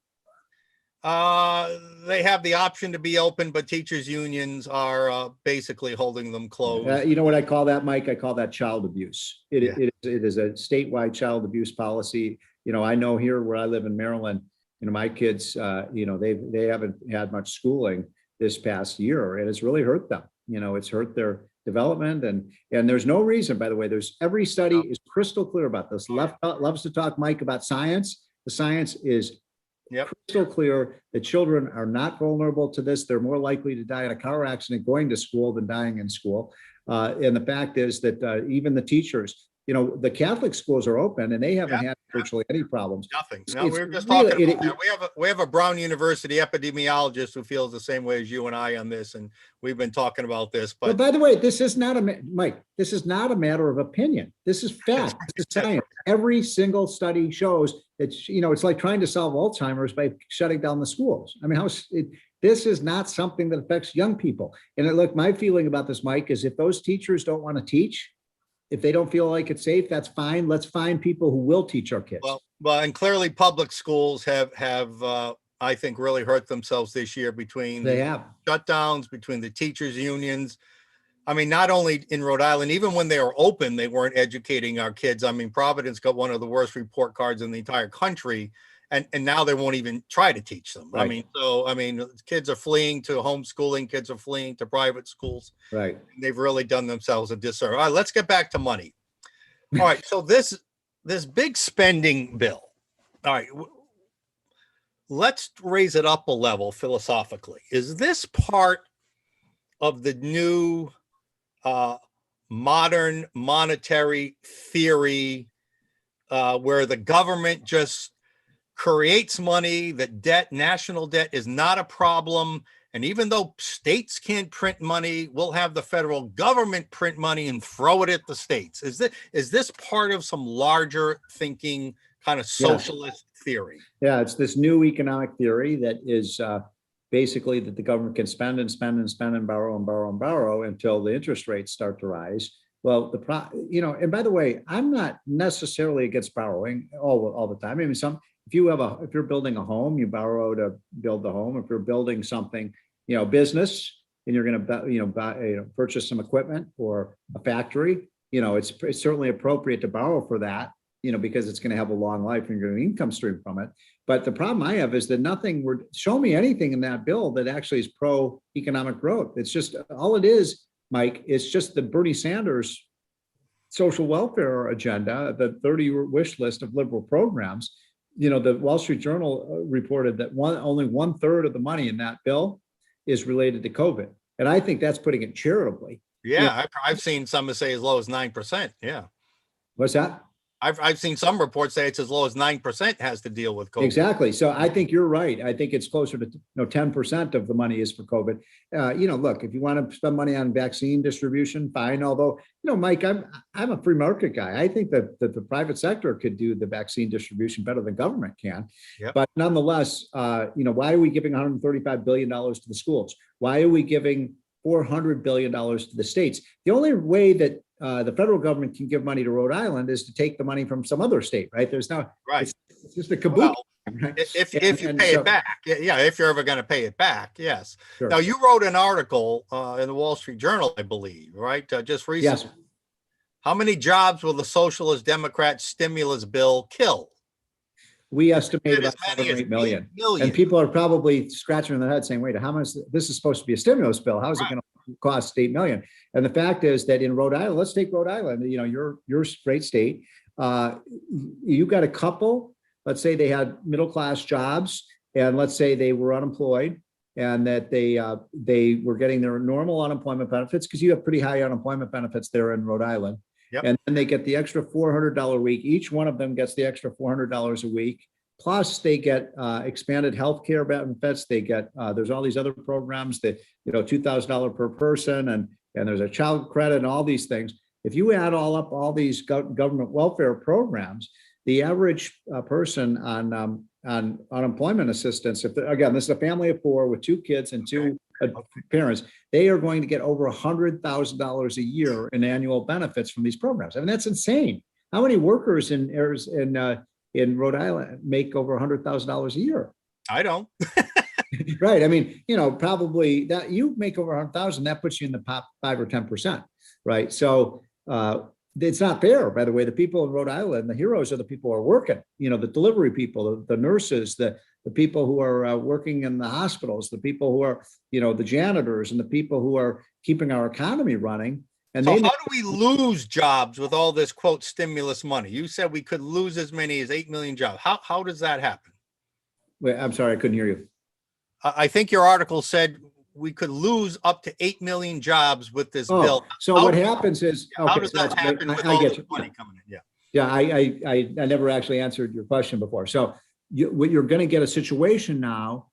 B: They have the option to be open, but teachers' unions are basically holding them closed.
D: You know what I call that, Mike? I call that child abuse. It is a statewide child abuse policy. I know here where I live in Maryland, my kids, they haven't had much schooling this past year, and it's really hurt them. It's hurt their development, and there's no reason, by the way, every study is crystal clear about this. Left loves to talk, Mike, about science. The science is crystal clear that children are not vulnerable to this. They're more likely to die in a car accident going to school than dying in school. And the fact is that even the teachers, the Catholic schools are open and they haven't had virtually any problems.
B: Nothing. No, we were just talking about that. We have a Brown University epidemiologist who feels the same way as you and I on this, and we've been talking about this. But
D: by the way, this is not Mike. This is not a matter of opinion. This is fact. This is science. Every single study shows that it's like trying to solve Alzheimer's by shutting down the schools. I mean, this is not something that affects young people. And look, my feeling about this, Mike, is if those teachers don't want to teach, if they don't feel like it's safe, that's fine. Let's find people who will teach our kids.
B: Well, and clearly public schools have I think really hurt themselves this year between the shutdowns, between the teachers unions. I mean, not only in Rhode Island, even when they were open, they weren't educating our kids. I mean, Providence got one of the worst report cards in the entire country. And now they won't even try to teach them. Right. I mean, kids are fleeing to homeschooling, kids are fleeing to private schools.
D: Right.
B: They've really done themselves a disservice. All right, let's get back to money. All right, so this big spending bill. All right, let's raise it up a level philosophically. Is this part of the new modern monetary theory where the government just creates money, that national debt is not a problem, and even though states can't print money, we'll have the federal government print money and throw it at the states? Is this part of some larger thinking kind of socialist theory?
D: Yeah, it's this new economic theory that is basically that the government can spend and spend and spend and borrow and borrow and borrow until the interest rates start to rise. Well, and by the way, I'm not necessarily against borrowing all the time. I mean, if you're building a home, you borrow to build the home. If you're building something, business, and you're going to purchase some equipment or a factory, it's certainly appropriate to borrow for that, because it's going to have a long life and you're going to income stream from it. But the problem I have is that show me anything in that bill that actually is pro economic growth. It's just all it is, Mike. It's just the Bernie Sanders social welfare agenda, the 30 wish list of liberal programs. The Wall Street Journal reported that only 1/3 of the money in that bill is related to COVID. And I think that's putting it charitably.
B: Yeah, I've seen some say as low as 9%. Yeah.
D: What's that?
B: I've seen some reports say it's as low as 9% has to deal with COVID.
D: Exactly. So I think you're right. I think it's closer to 10% of the money is for COVID. Look, if you want to spend money on vaccine distribution, fine. Although, Mike, I'm a free market guy. I think that the private sector could do the vaccine distribution better than government can. Yep. But nonetheless, why are we giving $135 billion to the schools? Why are we giving $400 billion to the states? The only way that the federal government can give money to Rhode Island is to take the money from some other state, right? There's no,
B: right.
D: It's just a kabuki. right?
B: If you
D: And
B: pay
D: so-
B: it back, yeah, if you're ever going to pay it back, yes.
D: Sure.
B: Now, you wrote an article in the Wall Street Journal, I believe, right? Just recently.
D: Yes,
B: How many jobs will the Socialist Democrat stimulus bill kill?
D: we estimate
B: As
D: about
B: many
D: 7 or
B: as
D: 8 million.
B: 8 million.
D: And people are probably scratching their head saying, wait, how much, this is supposed to be a stimulus bill. How is it
B: Right.
D: going to cost 8 million? And the fact is that in Rhode Island, let's take Rhode Island, your great state. You got a couple, let's say they had middle-class jobs, and let's say they were unemployed, and that they were getting their normal unemployment benefits, because you have pretty high unemployment benefits there in Rhode Island.
B: Yep.
D: And then they get the extra $400 a week. Each one of them gets the extra $400 a week. Plus they get expanded healthcare benefits. They get, there's all these other programs that, $2,000 per person, and there's a child credit and all these things. If you add all up all these government welfare programs, the average person on unemployment assistance, again, this is a family of 4 with 2 kids and 2 parents, they are going to get over $100,000 a year in annual benefits from these programs. I mean, that's insane. How many workers in Rhode Island make over $100,000 a year?
B: I don't.
D: Right. I mean, probably that you make over 100,000, that puts you in the top 5 or 10%. Right. So it's not fair, by the way. The people in Rhode Island, the heroes are the people who are working, the delivery people, the nurses, the people who are working in the hospitals, the people who are, the janitors, and the people who are keeping our economy running. And
B: So how do we lose jobs with all this, quote, stimulus money? You said we could lose as many as 8 million jobs. How does that happen?
D: Wait, I'm sorry, I couldn't hear you.
B: I think your article said we could lose up to 8 million jobs with this bill.
D: So
B: How
D: what
B: do-
D: happens is,
B: How
D: okay,
B: does
D: so
B: that
D: that's-
B: happen with
D: I
B: all
D: get
B: this
D: you.
B: money coming in? Yeah.
D: Yeah, I never actually answered your question before. So what you're going to get a situation now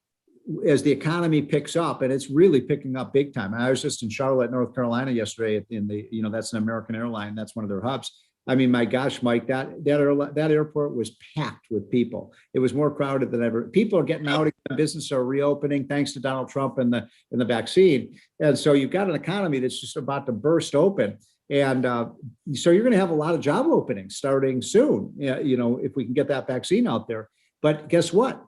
D: as the economy picks up, and it's really picking up big time. I was just in Charlotte, North Carolina yesterday in the, that's an American airline. That's one of their hubs. I mean, my gosh, Mike, that airport was packed with people. It was more crowded than ever. People are getting out again. Businesses are reopening thanks to Donald Trump and the vaccine. And so you've got an economy that's just about to burst open. And so you're going to have a lot of job openings starting soon, if we can get that vaccine out there. But guess what?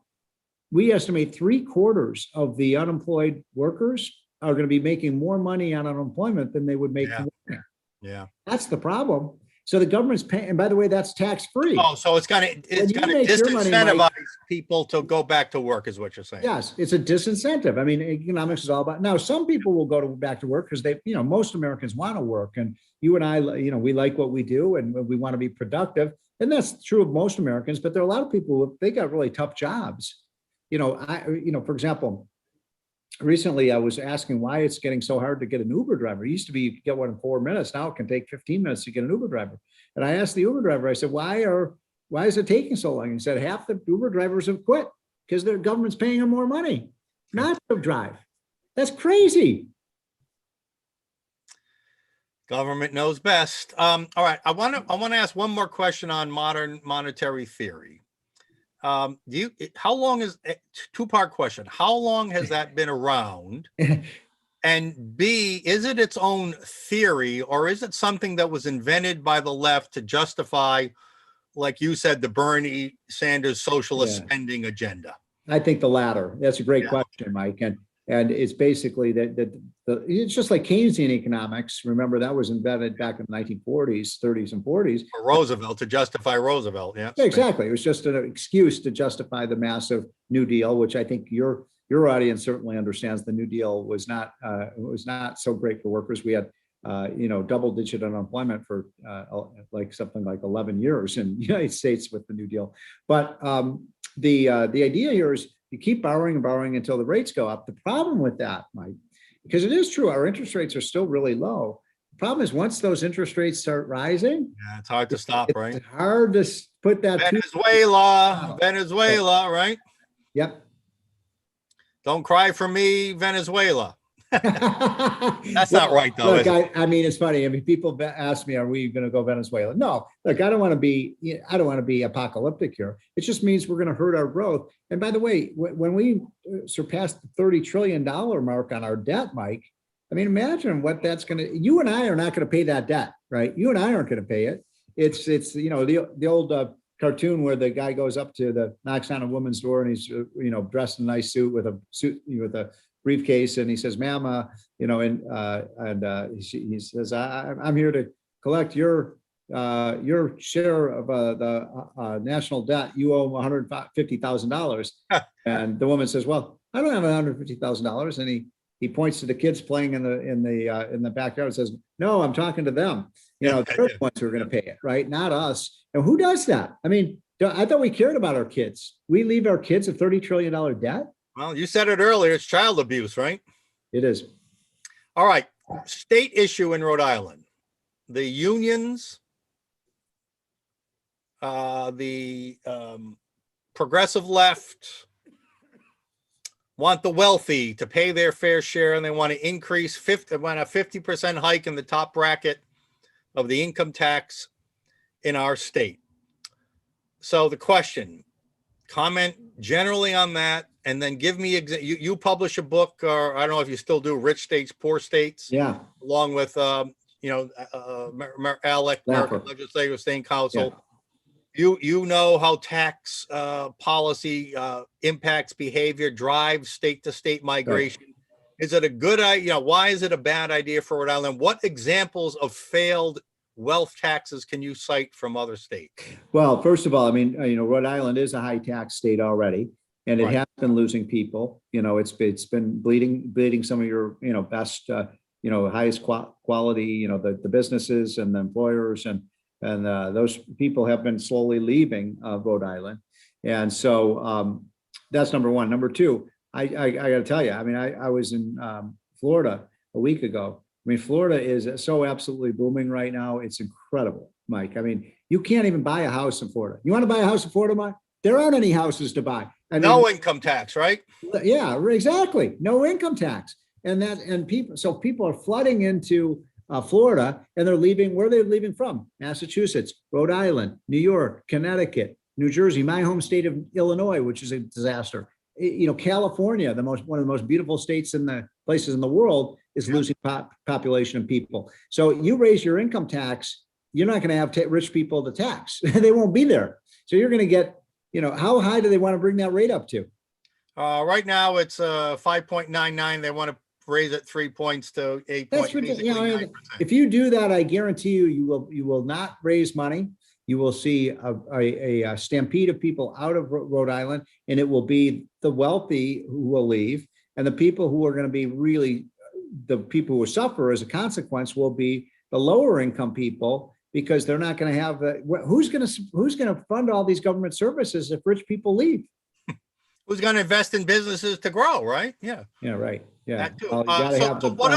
D: We estimate 3/4 of the unemployed workers are going to be making more money on unemployment than they would make.
B: Yeah. Yeah.
D: That's the problem. So the government's paying, and by the way, that's tax-free.
B: Oh, so it's gonna
D: When you make your money,
B: disincentivize
D: Mike-
B: people to go back to work, is what you're saying.
D: Yes, it's a disincentive. I mean, economics is all about, now, some people will go back to work because they, most Americans want to work. And you and I, we like what we do and we want to be productive. And that's true of most Americans, but there are a lot of people, they got really tough jobs. For example, recently I was asking why it's getting so hard to get an Uber driver. It used to be you could get one in 4 minutes. Now it can take 15 minutes to get an Uber driver. And I asked the Uber driver, I said, why is it taking so long? He said, half the Uber drivers have quit because their government's paying them more money not to drive. That's crazy.
B: Government knows best. All right. I want to ask one more question on modern monetary theory. How long is 2-part question? How long has that been around? And B, is it its own theory, or is it something that was invented by the left to justify, like you said, the Bernie Sanders socialist spending agenda?
D: I think the latter. That's a great question, Mike. And it's basically it's just like Keynesian economics. Remember, that was invented back in the 1940s, 30s, and 40s.
B: For Roosevelt, to justify Roosevelt. Yeah,
D: exactly. It was just an excuse to justify the massive New Deal, which I think your audience certainly understands. The New Deal was not so great for workers. We had double-digit unemployment for something like 11 years in the United States with the New Deal. But the idea here is you keep borrowing and borrowing until the rates go up. The problem with that, Mike, because it is true, our interest rates are still really low. The problem is once those interest rates start rising,
B: it's hard to stop, right?
D: It's hard to put that.
B: Venezuela, right?
D: Yep.
B: Don't cry for me, Venezuela. That's not right, though.
D: Look, I mean, it's funny. I mean, people ask me, "Are we going to go Venezuela?" No, look, I don't want to be apocalyptic here. It just means we're going to hurt our growth. And by the way, when we surpassed the $30 trillion mark on our debt, Mike, I mean, imagine what that's going to. You and I are not going to pay that debt, right? You and I aren't going to pay it. It's the old cartoon where the guy goes up to knocks on a woman's door and he's, dressed in a nice suit with a briefcase, and he says, ma'am, he says, I'm here to collect your share of the national debt. You owe $150,000. And the woman says, well, I don't have $150,000. And he points to the kids playing in the backyard and says, no, I'm talking to them. They're the ones who are going to pay it, right? Not us. And who does that? I mean, I thought we cared about our kids. We leave our kids a $30 trillion debt.
B: Well, you said it earlier. It's child abuse, right?
D: It is.
B: All right. State issue in Rhode Island. The unions, the progressive left want the wealthy to pay their fair share, and they want to increase 50% hike in the top bracket of the income tax in our state. So the question, comment generally on that, and then give me, you publish a book, or I don't know if you still do, Rich States, Poor States.
D: Yeah.
B: Along with, ALEC, American Legislative State Council. Yeah. You know how tax policy impacts behavior, drives state to state migration. Right. Is it a good idea? Why is it a bad idea for Rhode Island? What examples of failed wealth taxes can you cite from other states? Well,
D: first of all, I mean, Rhode Island is a high tax state already, and it has been losing people. It's been bleeding some of your, best, highest quality, the businesses and the employers, and those people have been slowly leaving Rhode Island. And so that's number one. Number two, I got to tell you, I mean, I was in Florida a week ago. I mean, Florida is so absolutely booming right now. It's incredible, Mike. I mean, you can't even buy a house in Florida. You want to buy a house in Florida, Mike? There aren't any houses to buy.
B: No income tax, right?
D: Yeah, exactly. No income tax. People are flooding into Florida, and they're leaving. Where are they leaving from? Massachusetts, Rhode Island, New York, Connecticut, New Jersey, my home state of Illinois, which is a disaster. California, one of the most beautiful states in the places in the world, is losing population of people. So you raise your income tax, you're not going to have rich people to tax. They won't be there. So you're going to get, how high do they want to bring that rate up to?
B: Right now it's 5.99. They want to raise it 3 points to 8.
D: If you do that, I guarantee you will not raise money. You will see a stampede of people out of Rhode Island, and it will be the wealthy who will leave, and the people who are going to be really the people who suffer as a consequence will be the lower income people, because they're not going to have who's going to fund all these government services if rich people leave?
B: Who's going to invest in businesses to grow, right? Yeah.
D: Yeah, right. Yeah.
B: What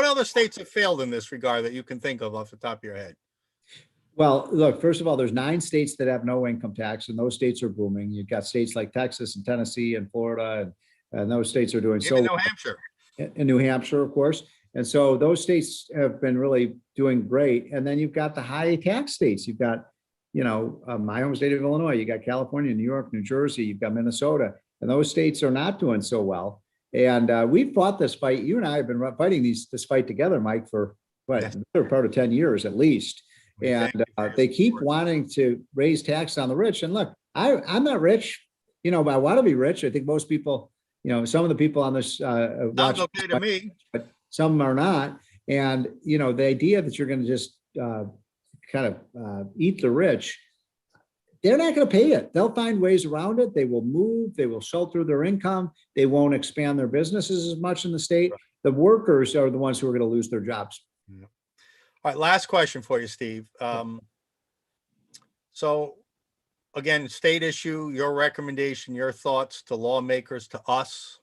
B: other states have failed in this regard that you can think of off the top of your head?
D: Well, look, first of all, there's 9 states that have no income tax, and those states are booming. You've got states like Texas and Tennessee and Florida, and those states are doing so.
B: New Hampshire.
D: In New Hampshire, of course. And so those states have been really doing great. And then you've got the high tax states. You've got, my home state of Illinois. You got California, New York, New Jersey. You've got Minnesota, and those states are not doing so well. And we've fought this fight. You and I have been fighting this fight together, Mike, for the better part of 10 years at least. And they keep wanting to raise tax on the rich. And look, I'm not rich. I want to be rich. I think most people, some of the people on this
B: sounds okay to me,
D: but some are not. And the idea that you're going to just eat the rich, they're not going to pay it. They'll find ways around it. They will move. They will shelter their income. They won't expand their businesses as much in the state. Right. The workers are the ones who are going to lose their jobs.
B: Yeah. All right, last question for you, Steve. So again, state issue, your recommendation, your thoughts to lawmakers, to us.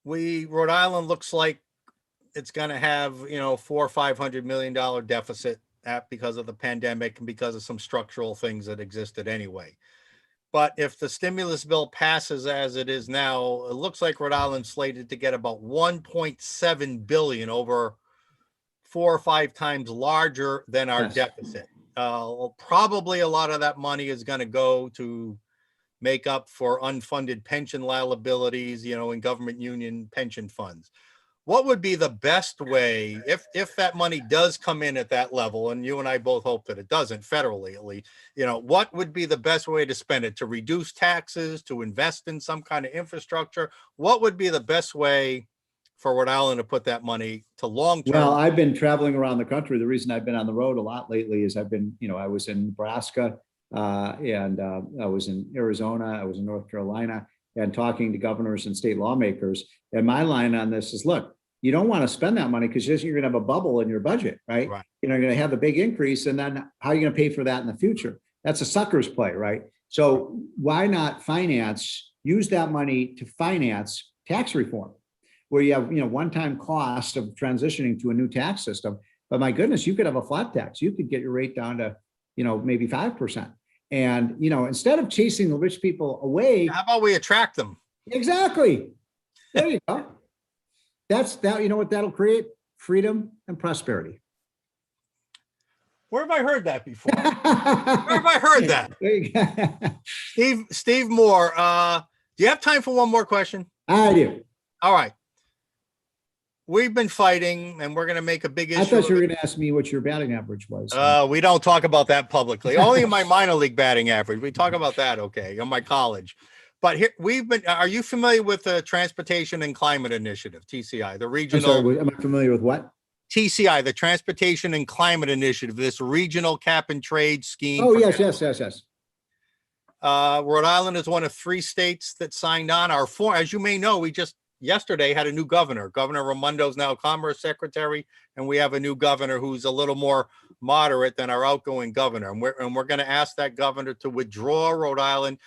B: Rhode Island looks like it's going to have, $400 or $500 million deficit because of the pandemic and because of some structural things that existed anyway. But if the stimulus bill passes as it is now, it looks like Rhode Island's slated to get about 1.7 billion, over 4 or 5 times larger than our deficit. Probably a lot of that money is going to go to make up for unfunded pension liabilities, in government union pension funds. what would be the best way if that money does come in at that level, and you and I both hope that it doesn't federally at least, what would be the best way to spend it? To reduce taxes, to invest in some kind of infrastructure? What would be the best way for Rhode Island to put that money to long-term?
D: Well, I've been traveling around the country. The reason I've been on the road a lot lately is I've been, I was in Nebraska and I was in Arizona, I was in North Carolina, and talking to governors and state lawmakers. And my line on this is, look, you don't want to spend that money because you're going to have a bubble in your budget, right? You're going to have a big increase, and then how are you going to pay for that in the future? That's a sucker's play, right? So why not use that money to finance tax reform, where you have, one-time cost of transitioning to a new tax system. But my goodness, you could have a flat tax. You could get your rate down to, maybe 5%. And, instead of chasing the rich people away.
B: How about we attract them?
D: Exactly. There you go. You know what that'll create? Freedom and prosperity.
B: Where have I heard that before? Where have I heard that?
D: There you go.
B: Steve Moore, do you have time for one more question?
D: I do.
B: All right. We've been fighting, and we're going to make a big issue.
D: I thought you were going to ask me what your batting average was.
B: We don't talk about that publicly. Only in my minor league batting average. We talk about that, okay, in my college. But here are you familiar with the Transportation and Climate Initiative, TCI, the regional?
D: I'm sorry, am I familiar with what?
B: TCI, the Transportation and Climate Initiative, this regional cap and trade scheme.
D: Oh, yes.
B: Rhode Island is one of 3 states that signed on. As you may know, we just yesterday had a new governor. Governor Raimondo's now Commerce Secretary, and we have a new governor who's a little more moderate than our outgoing governor. And we're going to ask that governor to withdraw Rhode Island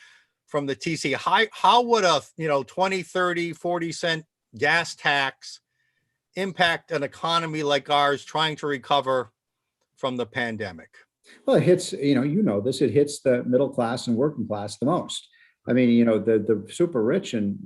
B: from the TCI. How would a 20, 30, 40 cent gas tax impact an economy like ours trying to recover from the pandemic?
D: Well, it hits, it hits the middle class and working class the most. I mean, the super rich in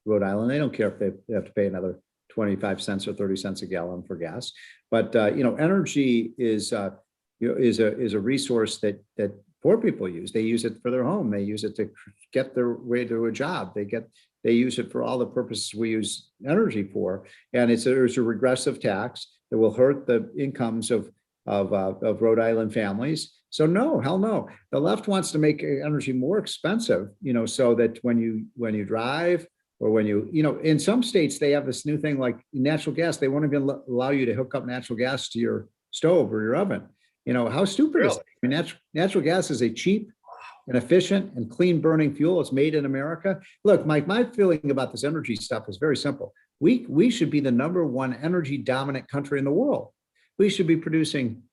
D: Rhode Island, they don't care if they have to pay another 25 cents or 30 cents a gallon for gas. But, energy is a resource that poor people use. They use it for their home. They use it to get their way to a job. They use it for all the purposes we use energy for. And it's a regressive tax that will hurt the incomes of Rhode Island families. So no, hell no. The left wants to make energy more expensive, so that when you drive or when in some states, they have this new thing like natural gas. They won't even allow you to hook up natural gas to your stove or your oven. How stupid is it? I mean, natural gas is a cheap and efficient and clean burning fuel. It's made in America. Look, Mike, my feeling about this energy stuff is very simple. We should be the #1 energy dominant country in the world. We should be producing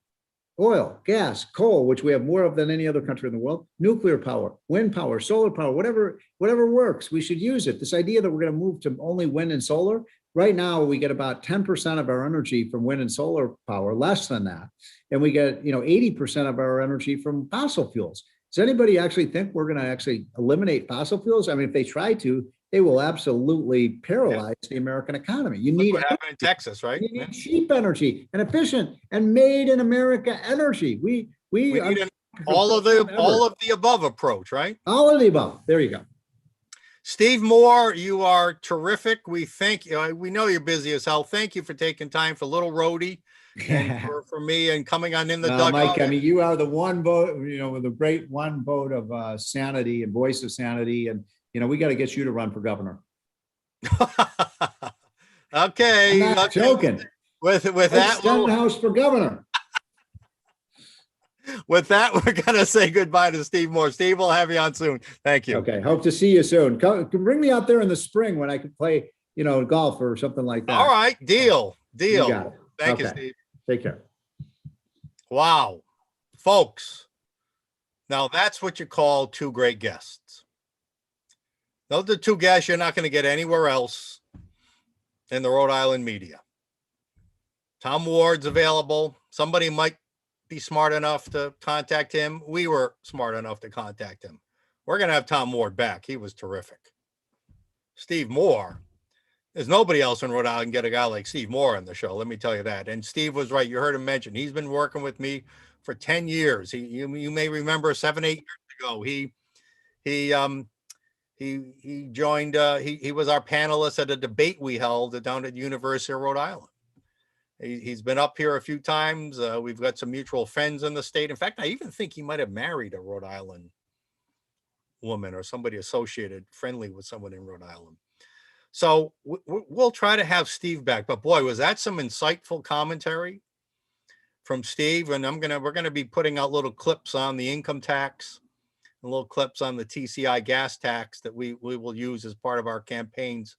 D: oil, gas, coal, which we have more of than any other country in the world, nuclear power, wind power, solar power, whatever works, we should use it. This idea that we're going to move to only wind and solar, right now we get about 10% of our energy from wind and solar power, less than that. And we get, 80% of our energy from fossil fuels. Does anybody actually think we're going to actually eliminate fossil fuels? I mean, if they try to, they will absolutely paralyze the American economy. You need
B: what happened in Texas, right?
D: You need cheap energy and efficient and made in America energy. We
B: need all of the above approach, right?
D: All of the above. There you go.
B: Steve Moore, you are terrific. We thank you. We know you're busy as hell. Thank you for taking time for little roadie and for me and coming on in the dugout.
D: Mike, I mean, you are the one vote, with a great one vote of sanity and voice of sanity. And, we got to get you to run for governor.
B: Okay.
D: I'm not joking.
B: With that,
D: House for governor.
B: With that, we're going to say goodbye to Steve Moore. Steve, we'll have you on soon. Thank you.
D: Okay. Hope to see you soon. Bring me out there in the spring when I can play, golf or something like that.
B: All right. Deal.
D: You got it.
B: Thank you, Steve.
D: Take care.
B: Wow. Folks. Now that's what you call 2 great guests. Those are 2 guests you're not going to get anywhere else in the Rhode Island media. Tom Ward's available. Somebody might be smart enough to contact him. We were smart enough to contact him. We're going to have Tom Ward back. He was terrific. Steve Moore. There's nobody else in Rhode Island can get a guy like Steve Moore on the show. Let me tell you that. And Steve was right. You heard him mention he's been working with me for 10 years. You may remember 7, 8 years ago. He joined, he was our panelist at a debate we held down at the University of Rhode Island. He's been up here a few times. We've got some mutual friends in the state. In fact, I even think he might have married a Rhode Island woman or somebody associated, friendly with someone in Rhode Island. So we'll try to have Steve back. But boy, was that some insightful commentary from Steve. And we're gonna be putting out little clips on the income tax and little clips on the TCI gas tax that we will use as part of our campaigns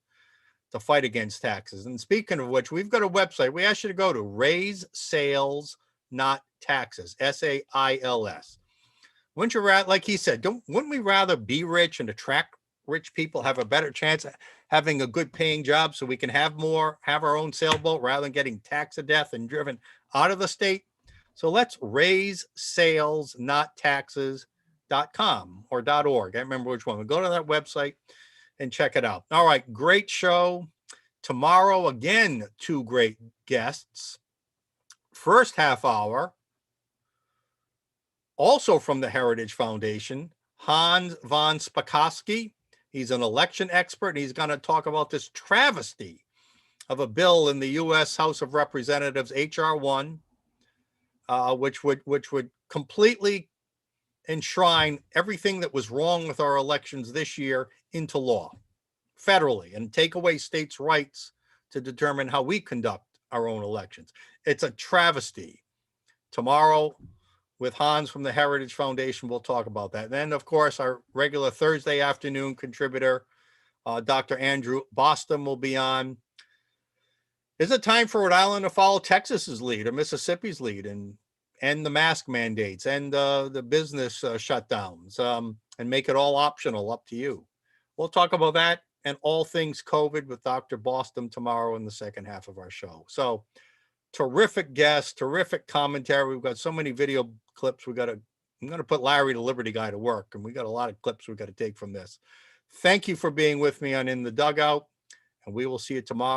B: to fight against taxes. And speaking of which, we've got a website. We ask you to go to Raise Sales, Not Taxes, SAILS. Wouldn't you rather, like he said, wouldn't we rather be rich and attract rich people, have a better chance of having a good paying job so we can have our own sailboat rather than getting taxed to death and driven out of the state? So let's raise sales, not taxes.com or .org. I remember which one. We go to that website and check it out. All right, great show. Tomorrow, again, 2 great guests. First half hour, also from the Heritage Foundation, Hans von Spakovsky. He's an election expert, and he's going to talk about this travesty of a bill in the U.S. House of Representatives, H.R. 1, which would completely enshrine everything that was wrong with our elections this year into law federally and take away states' rights to determine how we conduct our own elections. It's a travesty. Tomorrow with Hans from the Heritage Foundation, we'll talk about that. And then, of course, our regular Thursday afternoon contributor, Dr. Andrew Boston, will be on. Is it time for Rhode Island to follow Texas's lead or Mississippi's lead and end the mask mandates and the business shutdowns and make it all optional, up to you? We'll talk about that and all things COVID with Dr. Boston tomorrow in the second half of our show. So terrific guests, terrific commentary. We've got so many video clips. I'm going to put Larry, the Liberty guy, to work, and we got a lot of clips we got to take from this. Thank you for being with me on In the Dugout, and we will see you tomorrow.